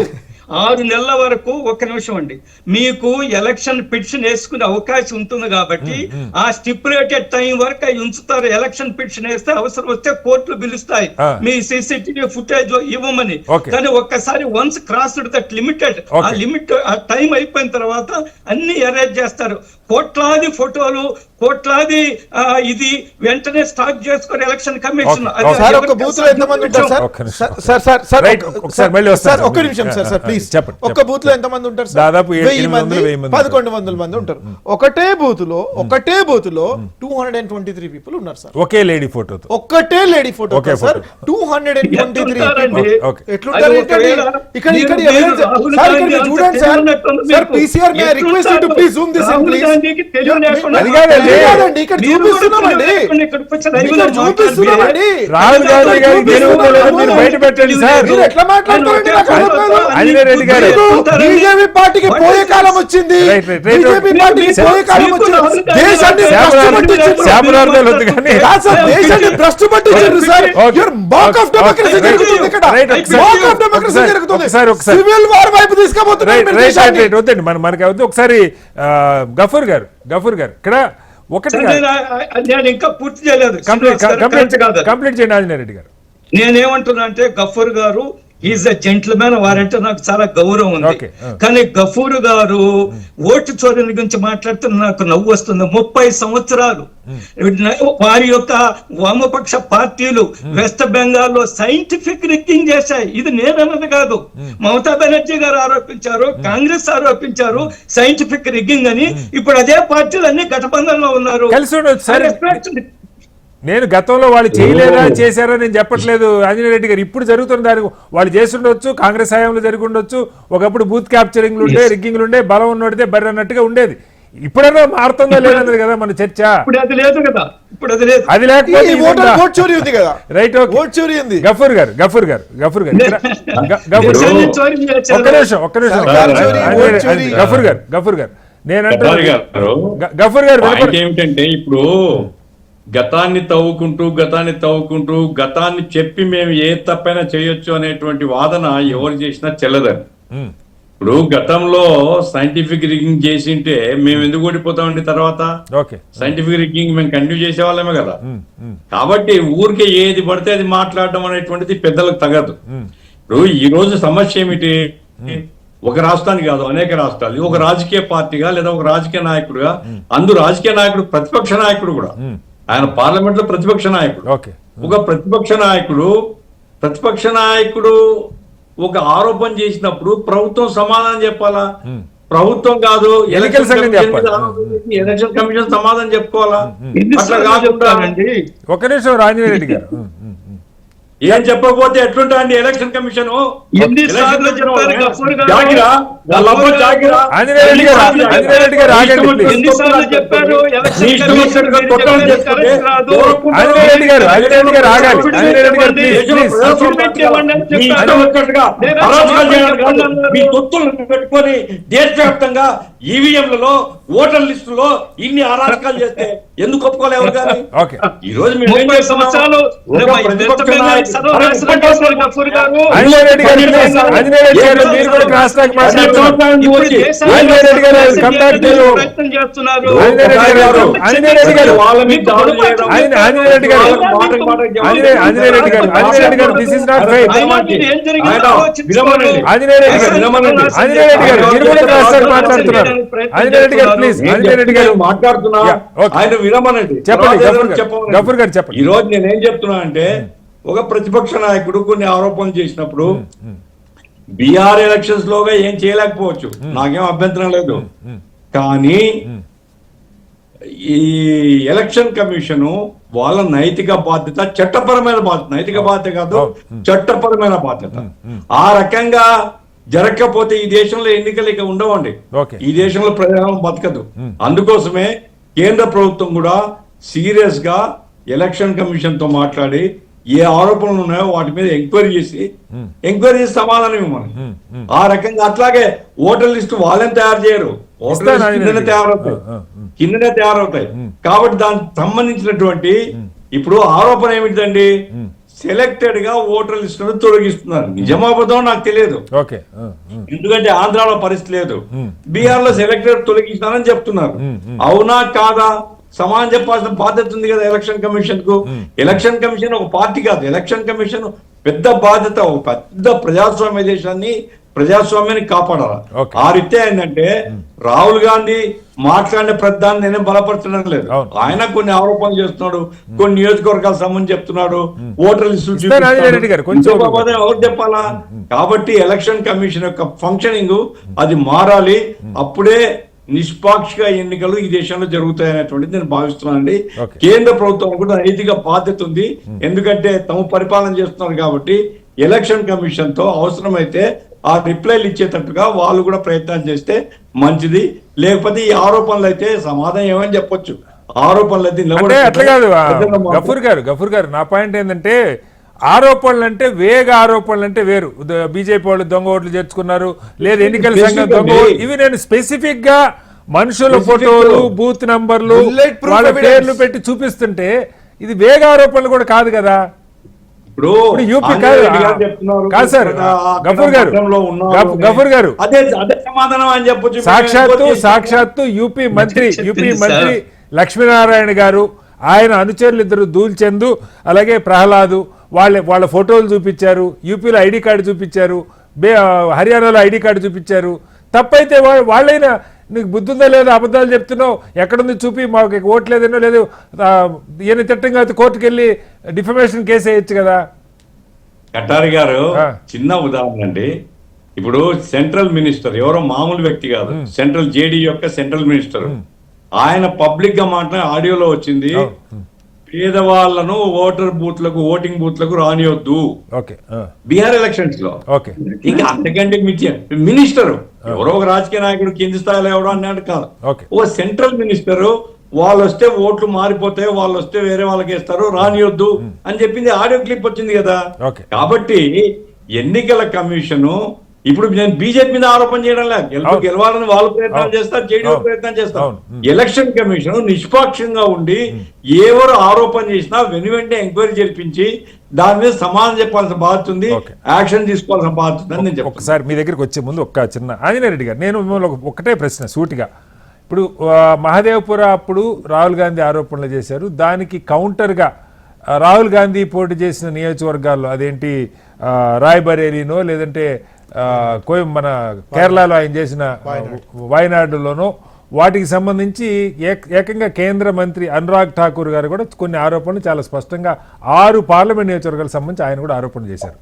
6 నెలల వరకు. ఒక్క నిమిషం అండి, మీకు ఎలక్షన్ పిటిషన్ వేసుకునే అవకాశం ఉంటుంది కాబట్టి ఆ స్టిపులేటెడ్ టైం వరకు అవి ఉంచుతారు. ఎలక్షన్ పిటిషన్ వేస్తే అవసరం వస్తే కోర్టులు పిలుస్తాయి మీ సీసీటీవీ ఫుటేజ్ లో ఇవ్వమని. కానీ ఒక్కసారి వన్స్ క్రాస్డ్ దట్ లిమిటెడ్, ఆ లిమిట్ ఆ టైం అయిపోయిన తర్వాత అన్ని అరేంజ్ చేస్తారు. కోట్లాది ఫోటోలు, కోట్లాది ఇది వెంటనే స్టార్ట్ చేసుకుని ఎలక్షన్ కమిషన్. ఒక బూత్ లో ఎంతమంది ఉంటారు సార్? ఒక్క నిమిషం సార్ ప్లీజ్. ఒక బూత్ లో ఎంతమంది ఉంటారు సార్? దాదాపు 1100 మంది ఉంటారు. ఒకటే బూత్ లో 223 పీపుల్ ఉన్నారు సార్. ఒకే లేడీ ఫోటో, ఒక్కటే లేడీ ఫోటో సార్. 223 ఎట్లుంటారు ఇక్కడ? చూడండి sir. Sir PCR may I request you to please Zoom this in please. ఇక్కడ చూపిస్తున్నామండి. రాహుల్ గాంధీ గారి బయట పెట్టండి సార్. ఎట్లా మాట్లాడతారండి? రెడ్డి గారు బీజేపీ పార్టీకి పోయే కాలం వచ్చింది. బీజేపీ పార్టీకి పోయే కాలం వచ్చింది. దేశాన్ని భ్రష్టు పట్టించారు సార్. మాక్ ఆఫ్ డెమోక్రసీ జరుగుతుంది ఇక్కడ. మాక్ ఆఫ్ డెమోక్రసీ జరుగుతుంది. సివిల్ వార్ వైపు తీసుకుపోతున్నారు. వద్దండి మనకి వద్దు. ఒకసారి గఫూర్ గారు ఇక్కడ ఒకటి నేను ఇంకా పూర్తి చేయలేదు. కంప్లీట్ చేయండి ఆంజనేయ రెడ్డి గారు. నేనేమంటున్నా అంటే గఫూర్ గారు ఈజ్ అ జెంట్మెన్, వారంటే నాకు చాలా గౌరవం ఉంది. కానీ గఫూర్ గారు ఓటు చోరీల గురించి మాట్లాడితే నాకు నవ్వు వస్తుంది. 30 సంవత్సరాలు వారి యొక్క వామపక్ష పార్టీలు వెస్ట్ బెంగాల్లో సైంటిఫిక్ రిగ్గింగ్ చేశాయి. ఇది నేనన్నది కాదు, మమతా బెనర్జీ గారు ఆరోపించారు, కాంగ్రెస్ ఆరోపించారు సైంటిఫిక్ రిగ్గింగ్ అని. ఇప్పుడు అదే పార్టీలు అన్ని గఠబంధంలో ఉన్నారు. నేను గతంలో వాళ్ళు చేయలేదా చేశారా నేను చెప్పట్లేదు ఆంజనేయ రెడ్డి గారు. ఇప్పుడు జరుగుతున్న దానికి వాళ్ళు చేస్తుండొచ్చు, కాంగ్రెస్ హయాంలో జరిగి ఉండొచ్చు. ఒకప్పుడు బూత్ క్యాప్చరింగ్లు ఉండే, రిగ్గింగ్లు ఉండే, బలం ఉన్నోడితే బర్రె అన్నట్టుగా ఉండేది. ఇప్పుడైనా మారుతుందా లేదన్నది కదా మన చర్చ. అది లేకపోతే రైట్. గఫూర్ గారు గఫూర్ గారు నేనంటే గఫూర్ గారు ఏమిటంటే ఇప్పుడు గతాన్ని తవ్వుకుంటూ గతాన్ని చెప్పి మేము ఏ తప్పైనా చేయొచ్చు అనేటువంటి వాదన ఎవరు చేసినా చెల్లదని. ఇప్పుడు గతంలో సైంటిఫిక్ రిగ్గింగ్ చేసింటే మేము ఎందుకు ఓడిపోతామండి? తర్వాత సైంటిఫిక్ రిగ్గింగ్ మేము కంటిన్యూ చేసేవాళ్ళమే కదా. కాబట్టి ఊరికే ఏది పడితే అది మాట్లాడడం అనేటువంటిది పెద్దలకు తగదు. ఇప్పుడు ఈ రోజు సమస్య ఏమిటి? ఒక రాష్ట్రానికి కాదు, అనేక రాష్ట్రాలు. ఒక రాజకీయ పార్టీగా లేదా ఒక రాజకీయ నాయకుడుగా, రాజకీయ నాయకుడు ప్రతిపక్ష నాయకుడు కూడా, ఆయన పార్లమెంట్ లో ప్రతిపక్ష నాయకుడు. ఒక ప్రతిపక్ష నాయకుడు ఒక ఆరోపణ చేసినప్పుడు ప్రభుత్వం సమాధానం చెప్పాలా? ప్రభుత్వం కాదు, ఎలక్షన్ కమిషన్ సమాధానం చెప్పుకోవాలా? అట్లా కాకుండా ఒక నిమిషం ఆంజనేయ రెడ్డి గారు ఏం చెప్పకపోతే ఎట్లుంటా అండి ఎలక్షన్ కమిషన్? మీ తొత్తులను పెట్టుకొని దేశవ్యాప్తంగా ఈవీఎంలలో ఓటర్ లిస్టులో ఇన్ని అరాచకాలు చేస్తే ఎందుకు ఒప్పుకోలేవు? కానీ ఈ రోజు సంవత్సరాలు సర్వనాశనం చేస్తారు గఫూర్ గారు. ఆంజనేయ రెడ్డి గారు మీరు కూడా క్రాస్ టాక్ మాట్లాడుతున్నారు. ఇప్పుడు దేశాన్ని ఆంజనేయ రెడ్డి గారు come back to you. ప్రయత్నం చేస్తున్నారు. ఆంజనేయ రెడ్డి గారు వాళ్ళ మీద దాడులు చేయడం, ఆంజనేయ రెడ్డి గారు దిస్ ఇస్ నాట్ ఫెయిర్. ఏం జరిగిందో ఆలోచించుకోవాలి. ఆంజనేయ రెడ్డి గారు మీరు కూడా క్రాస్ టాక్ మాట్లాడుతున్నారు. ఆంజనేయ రెడ్డి గారు ప్లీజ్. ఆంజనేయ రెడ్డి గారు మాట్లాడుతున్నా, Yeah, okay. ఆయన వినమనండి. చెప్పండి తర్వాత గఫూర్ గారు చెప్పండి. ఈ రోజు నేనేం చెప్తున్నా అంటే, ఒక ప్రతిపక్ష నాయకుడు కొన్ని ఆరోపణలు చేసినప్పుడు బీహార్ ఎలక్షన్స్ లోగా ఏం చేయలేకపోవచ్చు, నాకేం అభ్యంతరం లేదు. కానీ ఈ ఎలక్షన్ కమిషన్ వాళ్ళ నైతిక బాధ్యత, చట్టపరమైన బాధ్యత, నైతిక బాధ్యత కాదు చట్టపరమైన బాధ్యత. ఆ రకంగా జరగకపోతే ఈ దేశంలో ఎన్నికలు ఇక ఉండవండి. Okay. ఈ దేశంలో ప్రజాస్వామ్యం బతకదు. అందుకోసమే కేంద్ర ప్రభుత్వం కూడా సీరియస్ గా ఎలక్షన్ కమిషన్ తో మాట్లాడి ఏ ఆరోపణలు ఉన్నాయో వాటి మీద ఎంక్వైరీ చేసి సమాధానం ఇవ్వమని. ఆ రకంగా అట్లాగే ఓటర్ లిస్ట్ వాళ్ళని తయారు చేయరు, ఓటర్ లిస్ట్ కిందనే తయారవుతాయి. కాబట్టి దానికి సంబంధించినటువంటి ఇప్పుడు ఆరోపణ ఏమిటండి, సెలెక్టెడ్ గా ఓటర్ లిస్ట్ తొలగిస్తున్నారు. నిజమాబద్ధం నాకు తెలియదు, ఎందుకంటే ఆంధ్రాలో పరిస్థితి లేదు. బీహార్ లో సెలెక్టెడ్ తొలగిస్తానని చెప్తున్నారు. అవునా కాదా సమానం చెప్పాల్సిన బాధ్యత ఉంది కదా ఎలక్షన్ కమిషన్ కు. ఎలక్షన్ కమిషన్ ఒక పార్టీ కాదు, ఎలక్షన్ కమిషన్ పెద్ద బాధ్యత, ఒక పెద్ద ప్రజాస్వామ్య దేశాన్ని, ప్రజాస్వామ్యాన్ని కాపాడాలి. ఆ రీత్యా ఏంటంటే రాహుల్ గాంధీ మాట్లాడిన ప్రధాని నేనే బలపరచడం లేదు. ఆయన కొన్ని ఆరోపణలు చేస్తున్నాడు, కొన్ని నియోజకవర్గాల సంబంధించి చెప్తున్నాడు, ఓటర్ లిస్టు ఎవరు చెప్పాలా. కాబట్టి ఎలక్షన్ కమిషన్ యొక్క ఫంక్షనింగ్ అది మారాలి. అప్పుడే నిష్పాక్షిక ఎన్నికలు ఈ దేశంలో జరుగుతాయి అనేటువంటిది నేను భావిస్తున్నానండి. కేంద్ర ప్రభుత్వం కూడా నైతిక బాధ్యత ఉంది, ఎందుకంటే తమ పరిపాలన చేస్తున్నారు కాబట్టి ఎలక్షన్ కమిషన్ తో అవసరమైతే ఆ రిప్లైలు ఇచ్చేటట్టుగా వాళ్ళు కూడా ప్రయత్నం చేస్తే మంచిది. లేకపోతే ఈ ఆరోపణలు అయితే సమాధానం ఏమని చెప్పొచ్చు, ఆరోపణలు అయితే అట్లా కాదు. గఫూర్ గారు నా పాయింట్ ఏంటంటే, ఆరోపణలు అంటే వేగ ఆరోపణలు అంటే వేరు. బీజేపీ వాళ్ళు దొంగ ఓట్లు చేర్చుకున్నారు, లేదు ఎన్నికల సంఘం దొంగ ఓట్లు, ఇవి నేను స్పెసిఫిక్ గా మనుషుల ఫోటోలు, బూత్ నంబర్లు, వాళ్ళ పేర్లు పెట్టి చూపిస్తుంటే ఇది వేగ ఆరోపణలు కూడా కాదు కదా. ఇప్పుడు యూపీ కాదు సార్ గఫూర్ గారు, సాక్షాత్తు యూపీ మంత్రి లక్ష్మీనారాయణ గారు, ఆయన అనుచరులు ఇద్దరు దూల్చందు అలాగే ప్రహ్లాదు వాళ్ళ ఫోటోలు చూపించారు, యూపీలో ఐడి కార్డు చూపించారు, హర్యానాలో ఐడి కార్డు చూపించారు. తప్పైతే వాళ్ళైనా నీకు బుద్ధి ఉందా లేదా, అబద్ధాలు చెప్తున్నావు, ఎక్కడుంది చూపి, మాకు ఓటు లేదనో లేదు ఈయన తిట్టంగా కోర్టుకు వెళ్ళి డిఫమేషన్ కేసు వేయచ్చు కదా. కటారి గారు చిన్న ఉదాహరణ అండి. ఇప్పుడు సెంట్రల్ మినిస్టర్ ఎవరో మామూలు వ్యక్తి కాదు, సెంట్రల్ జేడీ యొక్క సెంట్రల్ మినిస్టర్, ఆయన పబ్లిక్ గా మాట్లాడిన ఆడియోలో వచ్చింది, పేదవాళ్లను ఓటింగ్ బూత్లకు రానియొద్దు బీహార్ ఎలక్షన్స్ లో. ఇంకా అంతకంటే మినిస్టర్ ఎవరో ఒక రాజకీయ నాయకుడు కింది స్థాయిలో ఎవడో అన్నాడు కాదు, ఓ సెంట్రల్ మినిస్టర్ వాళ్ళు వస్తే ఓట్లు మారిపోతాయి, వాళ్ళు వస్తే వేరే వాళ్ళకి వేస్తారు, రానియొద్దు అని చెప్పింది ఆడియో క్లిప్ వచ్చింది కదా. కాబట్టి ఎన్నికల కమిషన్ ఇప్పుడు నేను బీజేపీ మీద ఆరోపణ చేయడం లేదు, గెలవాలని వాళ్ళు ప్రయత్నం చేస్తారు, జేడీ ప్రయత్నం చేస్తారు. ఎలక్షన్ కమిషన్ నిష్పాక్షంగా ఉండి ఎవరు ఆరోపణ చేసినా వెంటనే ఎంక్వైరీ జరిపించి దాని మీద సమాధానం చెప్పాల్సిన బాధ్యత ఉంది, యాక్షన్ తీసుకోవాల్సిన బాధ్యత ఉంది అని నేను చెప్తాను. ఒకసారి మీ దగ్గరికి వచ్చే ముందు ఒక చిన్న ఆంజనేయ రెడ్డి గారు, నేను మిమ్మల్ని ఒకటే ప్రశ్న సూటిగా, ఇప్పుడు మహదేవ్పుర అప్పుడు రాహుల్ గాంధీ ఆరోపణలు చేశారు, దానికి కౌంటర్గా రాహుల్ గాంధీ పోటీ చేసిన నియోజకవర్గాల్లో అదేంటి రాయ్బరేలీనో లేదంటే మన కేరళలో ఆయన చేసిన వయనాడులోనో వాటికి సంబంధించి ఏకంగా కేంద్ర మంత్రి అనురాగ్ ఠాకూర్ గారు కూడా కొన్ని ఆరోపణలు చాలా స్పష్టంగా 6 పార్లమెంట్ నియోజకవర్గాలకు సంబంధించి ఆయన కూడా ఆరోపణలు చేశారు.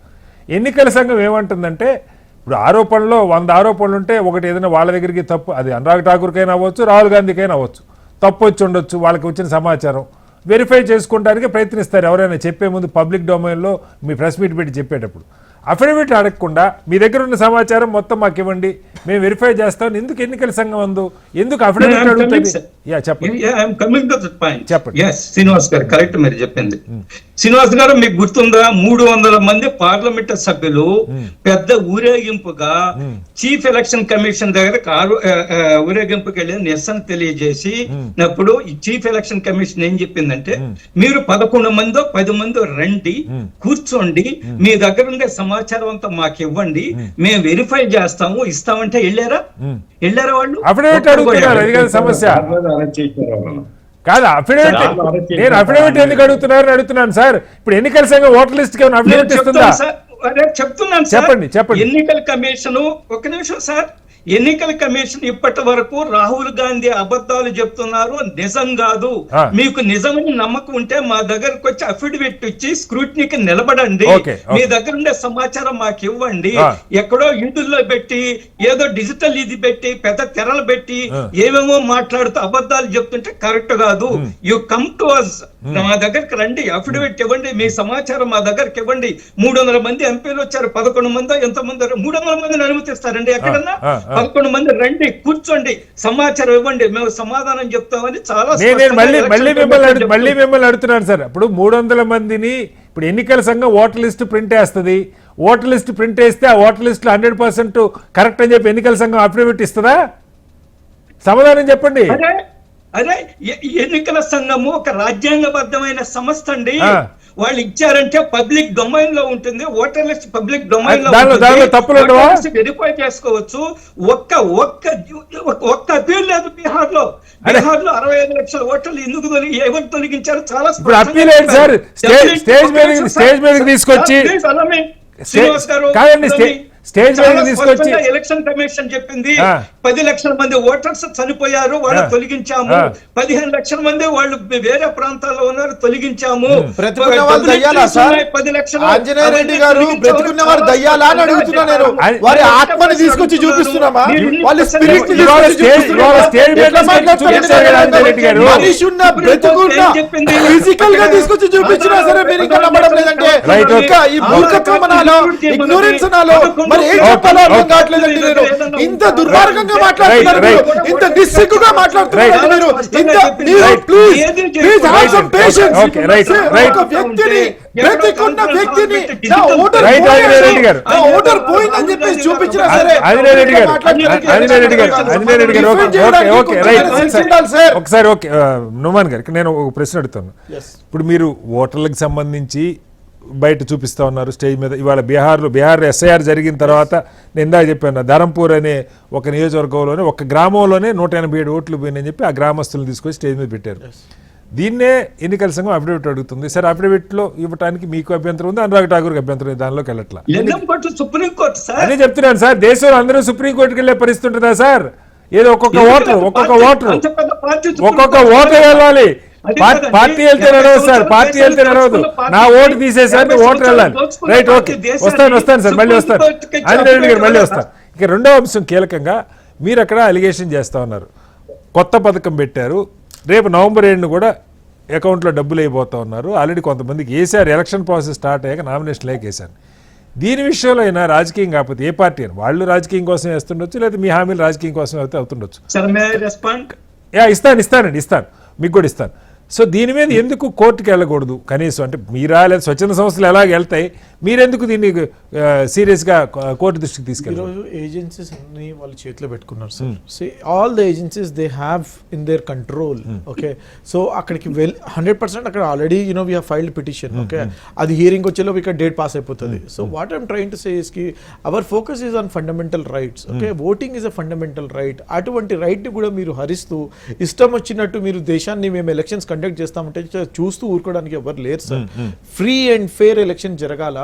ఎన్నికల సంఘం ఏమంటుందంటే, ఇప్పుడు ఆరోపణలో 100 ఆరోపణలు ఉంటే ఒకటి ఏదైనా వాళ్ళ దగ్గరికి తప్పు, అది అనురాగ్ ఠాకూర్కైనా అవ్వచ్చు, రాహుల్ గాంధీకైనా అవ్వచ్చు, తప్పు వచ్చి ఉండొచ్చు, వాళ్ళకి వచ్చిన సమాచారం వెరిఫై చేసుకోవడానికి ప్రయత్నిస్తారు ఎవరైనా చెప్పే ముందు పబ్లిక్ డొమైన్లో మీ ప్రెస్ మీట్ పెట్టి చెప్పేటప్పుడు. అఫిడవిట్ అడగకుండా మీ దగ్గర ఉన్న సమాచారం మొత్తం మాకు ఇవ్వండి, మేము వెరిఫై చేస్తాం, ఎందుకు ఎన్నికల సంఘం అందు ఎందుకు అఫిడవిట్ అడుగుతుంది? యా చెప్పండి. చెప్పండి. శ్రీనివాస్ గారు కరెక్ట్ మీరు చెప్పింది. శ్రీనివాస్ గారు మీకు గుర్తుందా, 300 మంది పార్లమెంట్ సభ్యులు పెద్ద ఊరేగింపుగా చీఫ్ ఎలక్షన్ కమిషన్ దగ్గర ఊరేగింపుకి వెళ్ళి నిరసన తెలియజేసి అప్పుడు ఈ చీఫ్ ఎలక్షన్ కమిషన్ ఏం చెప్పిందంటే, మీరు 11 మందో 10 మందో రండి, కూర్చోండి, మీ దగ్గర ఉండే సమాచారం అంతా మాకు ఇవ్వండి, మేము వెరిఫై చేస్తాము, ఇస్తామంటే వెళ్ళారా వాళ్ళు? అఫిడవిట్ అడుగుతున్నారు, అది కాదు సమస్య. కాదు అఫిడవిట్, నేను అఫిడవిట్ ఎందుకు అడుగుతున్నాను సార్. ఇప్పుడు ఎన్నికల సంఘం ఓటర్ లిస్ట్ కి అఫిడవిట్ ఇస్తుందా? చెప్తున్నాను చెప్పండి చెప్పండి. ఎన్నికల కమిషన్, ఒక నిమిషం సార్, ఎన్నికల కమిషన్ ఇప్పటి వరకు రాహుల్ గాంధీ అబద్ధాలు చెప్తున్నారు, నిజం కాదు, మీకు నిజమని నమ్మకం ఉంటే మా దగ్గరకు వచ్చి అఫిడవిట్ ఇచ్చి స్క్రూటినీకి నిలబడండి, మీ దగ్గర ఉండే సమాచారం మాకు ఇవ్వండి, ఎక్కడో యూదుల్లో పెట్టి ఏదో డిజిటల్ ఇది పెట్టి పెద్ద తెరలు పెట్టి ఏమేమో మాట్లాడుతూ అబద్ధాలు చెప్తుంటే కరెక్ట్ కాదు. యు కమ్ టు అస్, మా దగ్గరికి రండి, అఫిడవిట్ ఇవ్వండి, మీ సమాచారం మా దగ్గరికి ఇవ్వండి. 300 మంది ఎంపీలు వచ్చారు, 11 మందో ఎంతమంది, 300 మందిని అనుమతిస్తారండి ఎక్కడన్నా? 11 మంది రండి, కూర్చోండి, సమాచారం ఇవ్వండి, మేము సమాధానం చెప్తామని చాలా మళ్ళీ మిమ్మల్ని అడుగుతున్నాను సార్. ఇప్పుడు 300 మందిని ఇప్పుడు ఎన్నికల సంఘం ఓటర్ లిస్ట్ ప్రింట్ వేస్తుంది, ఓటర్ లిస్ట్ ప్రింట్ వేస్తే ఆ ఓటర్ లిస్ట్ 100% కరెక్ట్ అని చెప్పి ఎన్నికల సంఘం అఫిడవిట్ ఇస్తుందా? సమాధానం చెప్పండి. అదే ఎన్నికల సంఘము ఒక రాజ్యాంగబద్ధమైన సంస్థ అండి. వాళ్ళు ఇచ్చారంటే పబ్లిక్ డొమైన్ లో ఉంటుంది, ఓటర్ లిస్ట్ పబ్లిక్ డొమైన్ లో వెరిఫై చేసుకోవచ్చు. ఒక్క అపీల్ లేదు బీహార్ లో 65 లక్షల ఓటర్లు ఎందుకు ఎవరు తొలగించారు? చాలా స్టేజ్ మీదకి తీసుకొచ్చి స్టేజ్ మీద తీసుకొచ్చి ఎలక్షన్ కమిషన్ చెప్పింది 10 లక్షల మంది ఓటర్స్ చనిపోయారు, వాళ్ళు తొలగించాము. 15 లక్షల మంది వాళ్ళు వేరే ప్రాంతాల్లో ఉన్నారు, తొలగించాము. 10 లక్షలు ఆంజనేయ రెడ్డి గారు బ్రతుకున్న వారు దయ్యాలా అని అడుగుతున్నా నేను. వారి ఆత్మని తీసుకొచ్చి చూపిస్తున్నామా? వాళ్ళ స్పిరిట్ ని మనిషి ఉన్న బ్రతుకున్న ఫిజికల్ గా తీసుకొచ్చి చూపించినా సరే మీరు ఇంకా నమ్మడం లేదంటే ఇంకా ఈ మూర్ఖత్వం అనాలో, ఇగ్నోరెన్స్ అనాలో, మరి ఏం చెప్పాలో అర్థం కావట్లేదండి. నేను ఇంత దుర్మార్గంగా మాట్లాడుతున్నారు, ఇంత నిస్సిగ్గుగా మాట్లాడుతున్నారు మీరు. Please have some patience. ఒక వ్యక్తిని బ్రతికున్న వ్యక్తిని ఓటర్ పోయిందని చెప్పేసి చూపించినా సరే ఒకసారి ఓకే నుమాన్ గారికి నేను ఒక ప్రశ్న అడుగుతాను. ఇప్పుడు మీరు ఓటర్లకు సంబంధించి బయట చూపిస్తా ఉన్నారు స్టేజ్ మీద. ఇవాళ బీహార్ ఎస్ఐఆర్ జరిగిన తర్వాత నేను ఇందాక చెప్పాను, ధరంపూర్ అనే ఒక నియోజకవర్గంలోనే ఒక గ్రామంలోనే 187 ఓట్లు పోయినని చెప్పి ఆ గ్రామస్తులను తీసుకొచ్చి స్టేజ్ మీద పెట్టారు. దీన్నే ఎన్నికల సంఘం అఫిడవిట్ అడుగుతుంది. సరే అఫిడవిట్ లో ఇవ్వడానికి మీకు అభ్యంతరం ఉంది, అనురాగ్ ఠాకూర్కి అభ్యంతరం ఉంది, దానిలోకి వెళ్ళట్లా అదే చెప్తున్నాను సార్. దేశంలో అందరూ సుప్రీంకోర్టుకి వెళ్ళే పరిస్థితి ఉంటుందా సార్? ఏదో ఒక్కొక్క ఓటర్ వెళ్ళాలి. పార్టీ వెళ్తే నడవదు సార్, పార్టీ వెళ్తే నడవదు. నా ఓటు తీసేసారి ఓటర్ వెళ్ళాలి. రైట్, ఓకే, వస్తాను సార్, మళ్ళీ వస్తాను. ఆంజనేయ రెడ్డి గారు మళ్ళీ వస్తాను. ఇక రెండవ అంశం కీలకంగా మీరు అక్కడ అలిగేషన్ చేస్తా ఉన్నారు, కొత్త పథకం పెట్టారు, రేపు నవంబర్ 7 కూడా అకౌంట్లో డబ్బులు అయిపోతా ఉన్నారు. ఆల్రెడీ కొంతమందికి వేసారు, ఎలక్షన్ ప్రాసెస్ స్టార్ట్ అయ్యాక నామినేషన్ వేసారు. దీని విషయంలో అయినా రాజకీయం కాకపోతే ఏ పార్టీ అని వాళ్ళు రాజకీయం కోసం వేస్తుండొచ్చు, లేదా మీ హామీలు రాజకీయం కోసం అయితే అవుతుండొచ్చు. ఇస్తాను, మీకు కూడా ఇస్తాను. సో దీని మీద ఎందుకు కోర్టుకి వెళ్ళకూడదు కనీసం? అంటే మీరా లేదా స్వచ్ఛంద సంస్థలు ఎలాగ వెళ్తాయి, మీరెందుకు దీన్ని సీరియస్గా కోర్టు దృష్టికి తీసుకెళ్ళారు? ఈరోజు ఏజెన్సీస్ అన్ని వాళ్ళ చేతిలో పెట్టుకున్నారు sir. So all the agencies they have in their control. Okay, so అక్కడికి 100% అక్కడ already we have filed petition. Okay, అది హియరింగ్ వచ్చేలోపు ఇక్కడ డేట్ పాస్ అయిపోతుంది. So what I'm trying to say is కి our focus is on fundamental rights. Okay, voting is a fundamental right. అటువంటి right ని కూడా మీరు హరిస్తూ ఇష్టం వచ్చినట్టు మీరు దేశాన్ని మేము ఎలక్షన్స్ కండక్ట్ చేస్తామంటే చూస్తూ ఊరుకోవడానికి ఎవరు లేరు sir. Free and fair election జరగాల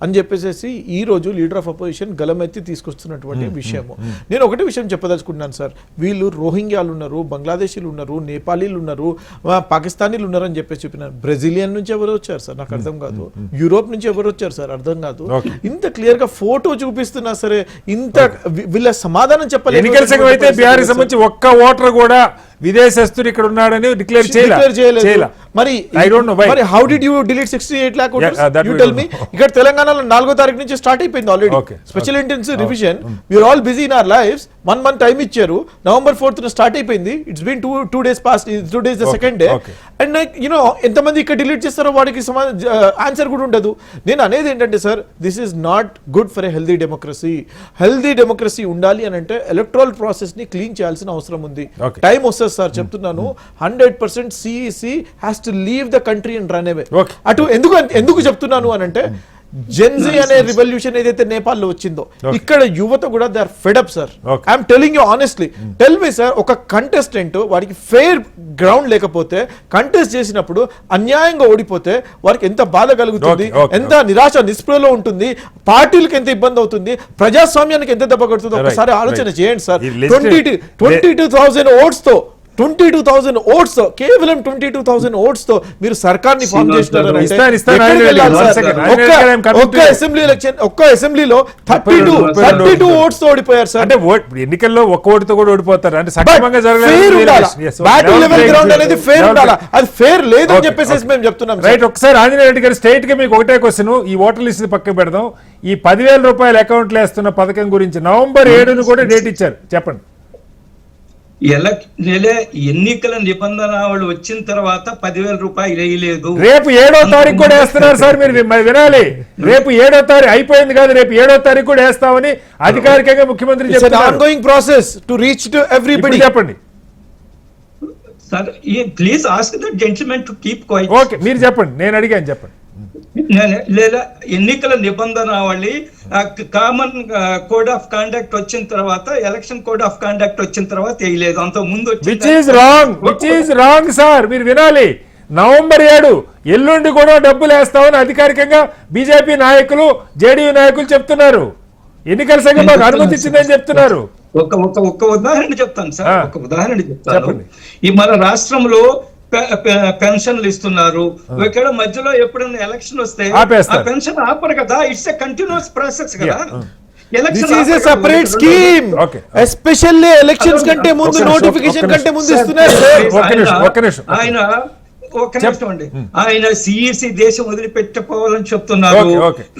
అని చెప్పేసి ఈ రోజు లీడర్ ఆఫ్ అపోజిషన్ గలమెత్తి తీసుకొస్తున్నటువంటి విషయము. నేను ఒకటి విషయం చెప్పదలుచుకుంటున్నాను సార్, వీళ్ళు రోహింగ్యాలు ఉన్నారు, బంగ్లాదేశీలు ఉన్నారు, నేపాలీలు ఉన్నారు, పాకిస్తానీలు ఉన్నారు అని చెప్పేసి చెప్పినారు. బ్రెజిలియన్ నుంచి ఎవరు వచ్చారు సార్ నాకు అర్థం కాదు, యూరోప్ నుంచి ఎవరు వచ్చారు సార్ అర్థం కాదు. ఇంత క్లియర్ గా ఫోటో చూపిస్తున్నా సరే ఇంత వీళ్ళ సమాధానం చెప్పలేదు. ఎన్నికల సంఘం అయితే బీహార్కి సంబంధించి ఒక్క ఓటర్ కూడా విదేశస్తుడు ఇక్కడ ఉన్నాడని డిక్లేర్ చేయలేదు. మరి I don't know why. మరి how did you delete 68 lakh voters? that You we tell don't me. know. ఇక్కడ తెలంగాణలో 4వ తారీఖు నుంచి స్టార్ట్ అయిపోయింది already. Okay. Special intensive revision. We are all busy in our lives. 1 month time ఇచ్చారు. November 4th start అయిపోయింది. It's been 2 days past. 2 days the second day. Okay. And like ఎంతమంది ఇక్కడ డిలీట్ చేస్తారో వాడికి ఆన్సర్ కూడా ఉండదు. నేను అనేది ఏంటంటే sir, this is not good for a healthy democracy. Healthy democracy ఉండాలి అని అంటే ఎలక్ట్రల్ ప్రాసెస్ ని క్లీన్ చేయాల్సిన అవసరం ఉంది. Okay. టైం వస్తుంది సార్, చెప్తున్నాను. 100% CEC has to leave the country and run away. Okay. అటు ఎందుకు చెప్తున్నాను అని అంటే, జెన్జీ అనే రివల్యూషన్ ఏదైతే నేపాల్లో వచ్చిందో, ఇక్కడ యువత కూడా they are fed up sir. Okay. I'm telling you honestly. Tell me sir, ఒక కంటెస్టెంట్ వాడికి ఫెయిర్ గ్రౌండ్ లేకపోతే కంటెస్ట్ చేసినప్పుడు అన్యాయంగా ఓడిపోతే వారికి ఎంత బాధ కలుగుతుంది, Okay, okay, ఎంత నిరాశ నిస్పృహలో ఉంటుంది, పార్టీలకు ఎంత ఇబ్బంది అవుతుంది, ప్రజాస్వామ్యానికి ఎంత దెబ్బ కొడుతుందో Right, ఒకసారి ఆలోచన right. చేయండి సార్. ఈ listed- 22,000 ఓట్స్ తో 22,000 కేవలం 22,000 ఓట్స్ తో మీరు సర్కార్ని ఫామ్ చేసినారు. ఇస్తాను, ఒక్క అసెంబ్లీ ఎలక్షన్, ఒక్క అసెంబ్లీలో 32 ఓట్స్ తో ఓడిపోయారు సార్. అంటే ఎన్నికల్లో ఒక్క ఓటుతో కూడా ఓడిపోతారు. అంటే సక్రమంగా బ్యాటిల్ లెవెల్ గ్రౌండ్ అనేది ఫేర్ ఉండాలా. అది ఫేర్ లేదు అని చెప్పేసి మేము చెప్తున్నాం. రైట్. ఒకసారి ఆంజనేయ రెడ్డి గారు, స్ట్రైట్ గా మీకు ఒకటే క్వశ్చన్, ఈ ఓటర్ లిస్ట్ పక్కన పెడదాం. ఈ 10,000 రూపాయలు అకౌంట్లో వేస్తున్న పథకం గురించి November 7ను కూడా డేట్ ఇచ్చారు, చెప్పండి. ఎన్నికల నిబంధనలు వచ్చిన తర్వాత 10,000 రూపాయలు వేయలేదు. రేపు 7వ తారీఖు కూడా వేస్తున్నారు సార్, మీరు వినాలి. రేపు 7వ తారీఖు అయిపోయింది కాదు, రేపు 7వ తారీఖు కూడా వేస్తామని అధికారికంగా ముఖ్యమంత్రి చెప్తున్నారు. Ongoing process to reach to everybody. చెప్పండి sir, please ask the gentlemen to keep quiet. Okay, మీరు చెప్పండి, నేను అడిగాను, చెప్పండి. లేదా ఎన్నికల నిబంధనావళి కామన్ కోడ్ ఆఫ్ కాండక్ట్ వచ్చిన తర్వాత, ఎలక్షన్ కోడ్ ఆఫ్ కాండక్ట్ వచ్చిన తర్వాత వేయలేదు, అంత ముందు విచ్ ఈజ్ రాంగ్ సార్, మీరు వినాలి. November 7 ఎల్లుండి కూడా డబ్బులు వేస్తామని అధికారికంగా బీజేపీ నాయకులు, జేడీయూ నాయకులు చెప్తున్నారు. ఎన్నికల సంఘం మాకు అనుమతి ఇచ్చిందని చెప్తున్నారు. ఒక ఉదాహరణ చెప్తాను సార్, ఒక ఉదాహరణ చెప్తాను. చెప్పండి. ఈ మన రాష్ట్రంలో పెన్షన్లు ఇస్తున్నారు. ఇక్కడ మధ్యలో ఎప్పుడైనా ఎలక్షన్ వస్తే ఆ పెన్షన్ ఆపరు కదా. ఇట్స్ ఎ కంటిన్యూస్ ప్రాసెస్ కదా. This is a separate scheme. Okay. Especially elections కంటే ముందు, నోటిఫికేషన్ కంటే ముందు ఇస్తున్నారు. ఒక్క నిమిషం అండి. ఆయన సిఈసి దేశం వదిలిపెట్టుకోవాలని చెప్తున్నారు.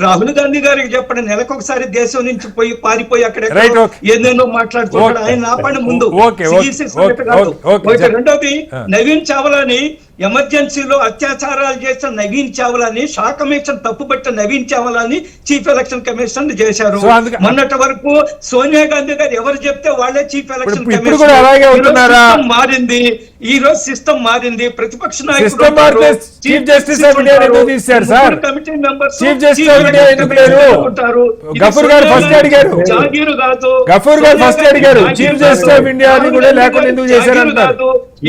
రాహుల్ గాంధీ గారికి చెప్పండి, నెలకొకసారి దేశం నుంచి పారిపోయి అక్కడ ఏదేదో మాట్లాడుతున్నాడు. ఆయన ఆపండి ముందు. సిఈసి కాదు. రెండోది, నవీన్ చావ్లాని ఎమర్జెన్సీలో అత్యాచారాలు చేసిన నవీన్ చావ్లాని, షా కమిషన్ తప్పుపట్టిన నవీన్ చావ్లాని చీఫ్ ఎలక్షన్ కమిషన్ చేశారు. మొన్నటి వరకు సోనియా గాంధీ గారు ఎవరు చెప్తే వాళ్ళే చీఫ్ ఎలక్షన్ కమిషన్. మారింది, ఈ రోజు సిస్టమ్ మారింది. ప్రతిపక్ష నాయకుడు chief justice committee members Gafoor గారు ఫస్ట్ అడిగారు. జాగీరు కాదు, గఫూర్ గారు ఫస్ట్ అడిగారు చీఫ్ జస్టిస్ ఆఫ్ ఇండియా అని కూడా లేకుండా ఎందుకు చేశారు.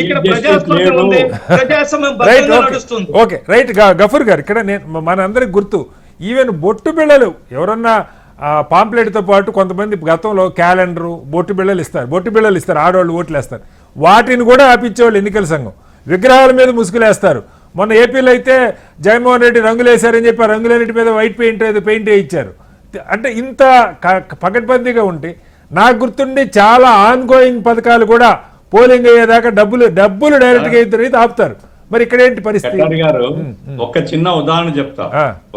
ఇక్కడ ప్రజాస్వామ్యం ఉంది, ప్రజాస్వామ్యం నడుస్తుంది. Okay, right. గఫూర్ గారు, ఇక్కడ నేను మన అందరికి గుర్తు, ఈవెన్ బొట్టు బిళ్ళలు ఎవరన్నా పాంప్లెట్ తో పాటు కొంతమంది గతంలో క్యాలెండర్, బొట్టు బిళ్ళలు ఇస్తారు, ఆడవాళ్ళు ఓట్లు వేస్తారు. వాటిని కూడా ఆపించేవాళ్ళు ఎన్నికల సంఘం. విగ్రహాల మీద ముసుగులేస్తారు. మొన్న ఏపీలో అయితే జగన్మోహన్ రెడ్డి రంగులు వేశారని చెప్పి ఆ రంగులన్నిటి మీద వైట్ పెయింట్ వేయించారు. అంటే ఇంత పకడ్బందీగా ఉంటే, నాకు గుర్తుండి చాలా ఆన్ గోయింగ్ పథకాలు కూడా పోలింగ్ అయ్యేదాకా డబ్బులు డైరెక్ట్ గా అయితే ఆపుతారు. మరి ఇక్కడ ఏంటి పరిస్థితి గారు? ఒక చిన్న ఉదాహరణ చెప్తా.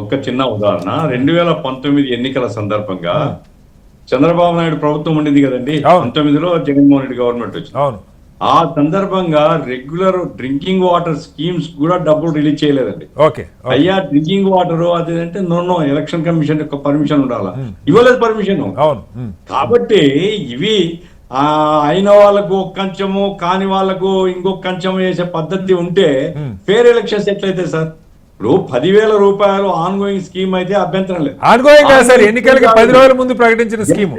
ఒక చిన్న ఉదాహరణ, 2019 ఎన్నికల సందర్భంగా చంద్రబాబు నాయుడు ప్రభుత్వం ఉండింది కదండి. 19లో జగన్మోహన్ రెడ్డి గవర్నమెంట్ వచ్చింది. అవును. ఆ సందర్భంగా రెగ్యులర్ డ్రింకింగ్ వాటర్ స్కీమ్స్ కూడా డబ్బులు రిలీజ్ చేయలేదండి. అయ్యా, డ్రింకింగ్ వాటర్ అది అంటే నో ఎలక్షన్ కమిషన్ యొక్క పర్మిషన్ ఉండాలా, ఇవ్వలేదు పర్మిషన్. కాబట్టి ఇవి అయిన వాళ్ళకు ఒక కంచము, కాని వాళ్ళకు ఇంకొక కంచం వేసే పద్ధతి ఉంటే ఫేర్ ఎలక్షన్స్ ఎట్లయితే సార్? ఇప్పుడు 10,000 రూపాయలు ఆన్ గోయింగ్ స్కీమ్ అయితే అభ్యంతరం లేదు. ఎన్నికలకి 10 రోజుల ముందు ప్రకటించిన స్కీమ్,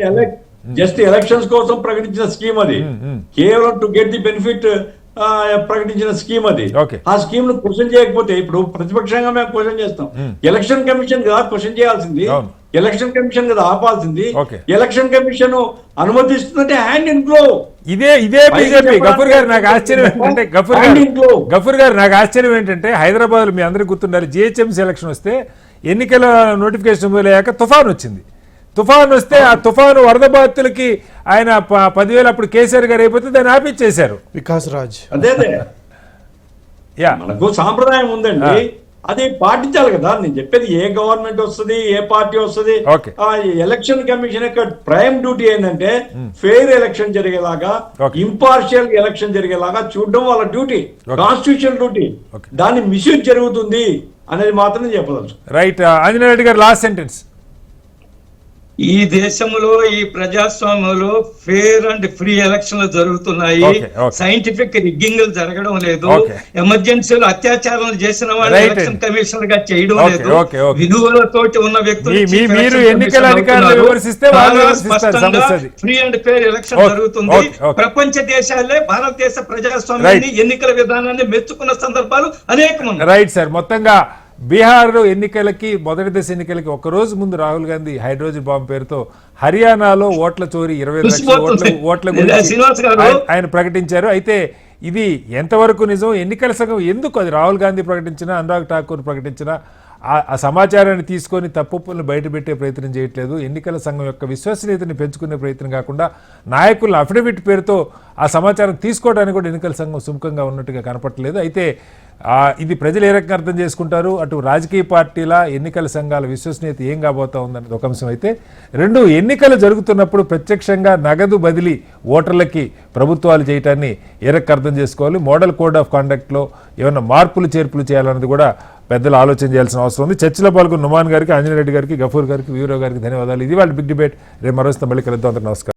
జస్ట్ ఎలక్షన్స్ కోసం ప్రకటించిన స్కీమ్ అది. కేవలం టు గెట్ ది బెనిఫిట్ ప్రకటించిన స్కీమ్ అది. ఆ స్కీమ్ ను క్వశ్చన్ చేయకపోతే, ఇప్పుడు ప్రతిపక్షంగా మేము క్వశ్చన్ చేస్తాం. ఎలక్షన్ కమిషన్ కదా క్వశ్చన్ చేయాల్సింది, ఎలక్షన్ కమిషన్ కదా ఆపాల్సింది. ఎలక్షన్ కమిషన్ అనుమతిస్తుందంటే హ్యాండ్ ఇన్ గ్లో. ఇదే బీజేపీ. గఫూర్ గారు, నాకు ఆశ్చర్యం ఏంటంటే హైదరాబాద్ లో మీ అందరికి గుర్తుండాలి, జిహెచ్ఎంసీ ఎలక్షన్ వస్తే ఎన్నికల నోటిఫికేషన్ మొదలయ్యాక తుఫాన్ వచ్చింది. తుఫాను వస్తే ఆ తుఫాను వరద బాధితులకి ఆయన 10,000 అప్పుడు కేసీఆర్ గారు అయిపోతే దాన్ని ఆపిచ్చేశారు. వికాస్ రాజ్. అదే యా మనకు సాంప్రదాయం ఉందండి, అది పాటించాలి కదా. నేను చెప్పేది ఏ గవర్నమెంట్ వస్తుంది, ఏ పార్టీ వస్తుంది, Okay. ఆ ఎలక్షన్ కమిషన్ యొక్క ప్రైమ్ డ్యూటీ ఏంటంటే ఫెయిర్ ఎలక్షన్ జరిగేలాగా, Okay. ఇంపార్షియల్ ఎలక్షన్ జరిగేలాగా చూడడం వాళ్ళ డ్యూటీ, కాన్స్టిట్యూషన్ డ్యూటీ. Okay. దాన్ని మిస్యూజ్ జరుగుతుంది అనేది మాత్రం చెప్పదలుచు. రైట్. ఆంజనేయ రెడ్డి గారు లాస్ట్ సెంటెన్స్. ఈ దేశంలో ఈ ప్రజాస్వామ్యంలో ఫేర్ అండ్ ఫ్రీ ఎలక్షన్లు జరుగుతున్నాయి. Okay, okay. సైంటిఫిక్ రిగ్గింగ్ జరగడం లేదు. Okay. ఎమర్జెన్సీలో అత్యాచారాలు చేసిన వాళ్ళు Right. ఎలక్షన్ కమిషనర్ గా చేయడం Okay, లేదు. okay, okay. విలువలతోటి ఉన్న వ్యక్తులు మీరు ఎన్నికల అధికారులు విమర్శిస్తే వాళ్ళు విమర్శిస్తారు, సమస్య అది. Free and fair election Okay, జరుగుతుంది. okay, okay. ప్రపంచ దేశాలే భారతదేశ ప్రజాస్వామ్యాన్ని, ఎన్నికల విధానాన్ని మెచ్చుకున్న సందర్భాలు అనేకం ఉన్నాయి. Right sir. మొత్తంగా బీహార్ ఎన్నికలకి, మొదటి దశ ఎన్నికలకి ఒక రోజు ముందు రాహుల్ గాంధీ హైడ్రోజన్ బాంబు పేరుతో హర్యానాలో ఓట్ల చోరీ 20 లక్షల ఓట్ల గురించి శ్రీనివాస్ గారు ఆయన ప్రకటించారు. అయితే ఇది ఎంతవరకు నిజం? ఎన్నికల సంఘం ఎందుకు, అది రాహుల్ గాంధీ ప్రకటించినా, అనురాగ్ ఠాకూర్ ప్రకటించినా ఆ సమాచారాన్ని తీసుకొని తప్పులను బయటపెట్టే ప్రయత్నం చేయట్లేదు. ఎన్నికల సంఘం యొక్క విశ్వసనీయతని పెంచుకునే ప్రయత్నం కాకుండా నాయకుల అఫిడవిట్ పేరుతో ఆ సమాచారం తీసుకోవడానికి కూడా ఎన్నికల సంఘం సుముఖంగా ఉన్నట్టుగా కనపడలేదు. అయితే ఇది ప్రజలు ఏ రకంగా అర్థం చేసుకుంటారు, అటు రాజకీయ పార్టీల, ఎన్నికల సంఘాల విశ్వసనీయత ఏం కాబోతా ఉందనేది ఒక అంశం అయితే, రెండు ఎన్నికలు జరుగుతున్నప్పుడు ప్రత్యక్షంగా నగదు బదిలీ ఓటర్లకి ప్రభుత్వాలు చేయటాన్ని ఏ రకంగా అర్థం చేసుకోవాలి, మోడల్ కోడ్ ఆఫ్ కాండక్ట్లో ఏమైనా మార్పులు చేర్పులు చేయాలన్నది కూడా పెద్దలు ఆలోచన చేయాల్సిన అవసరం ఉంది. చర్చలో పాల్గొన్న నుమాన్ గారికి, ఆంజనేయ రెడ్డి గారికి, గఫూర్ గారికి, వీరో గారికి ధన్యవాదాలు. ఇది వాళ్ళ బిగ్ డిబేట్. రేపు మరోస్తే మళ్ళీ కలుద్దాం. నమస్కారం.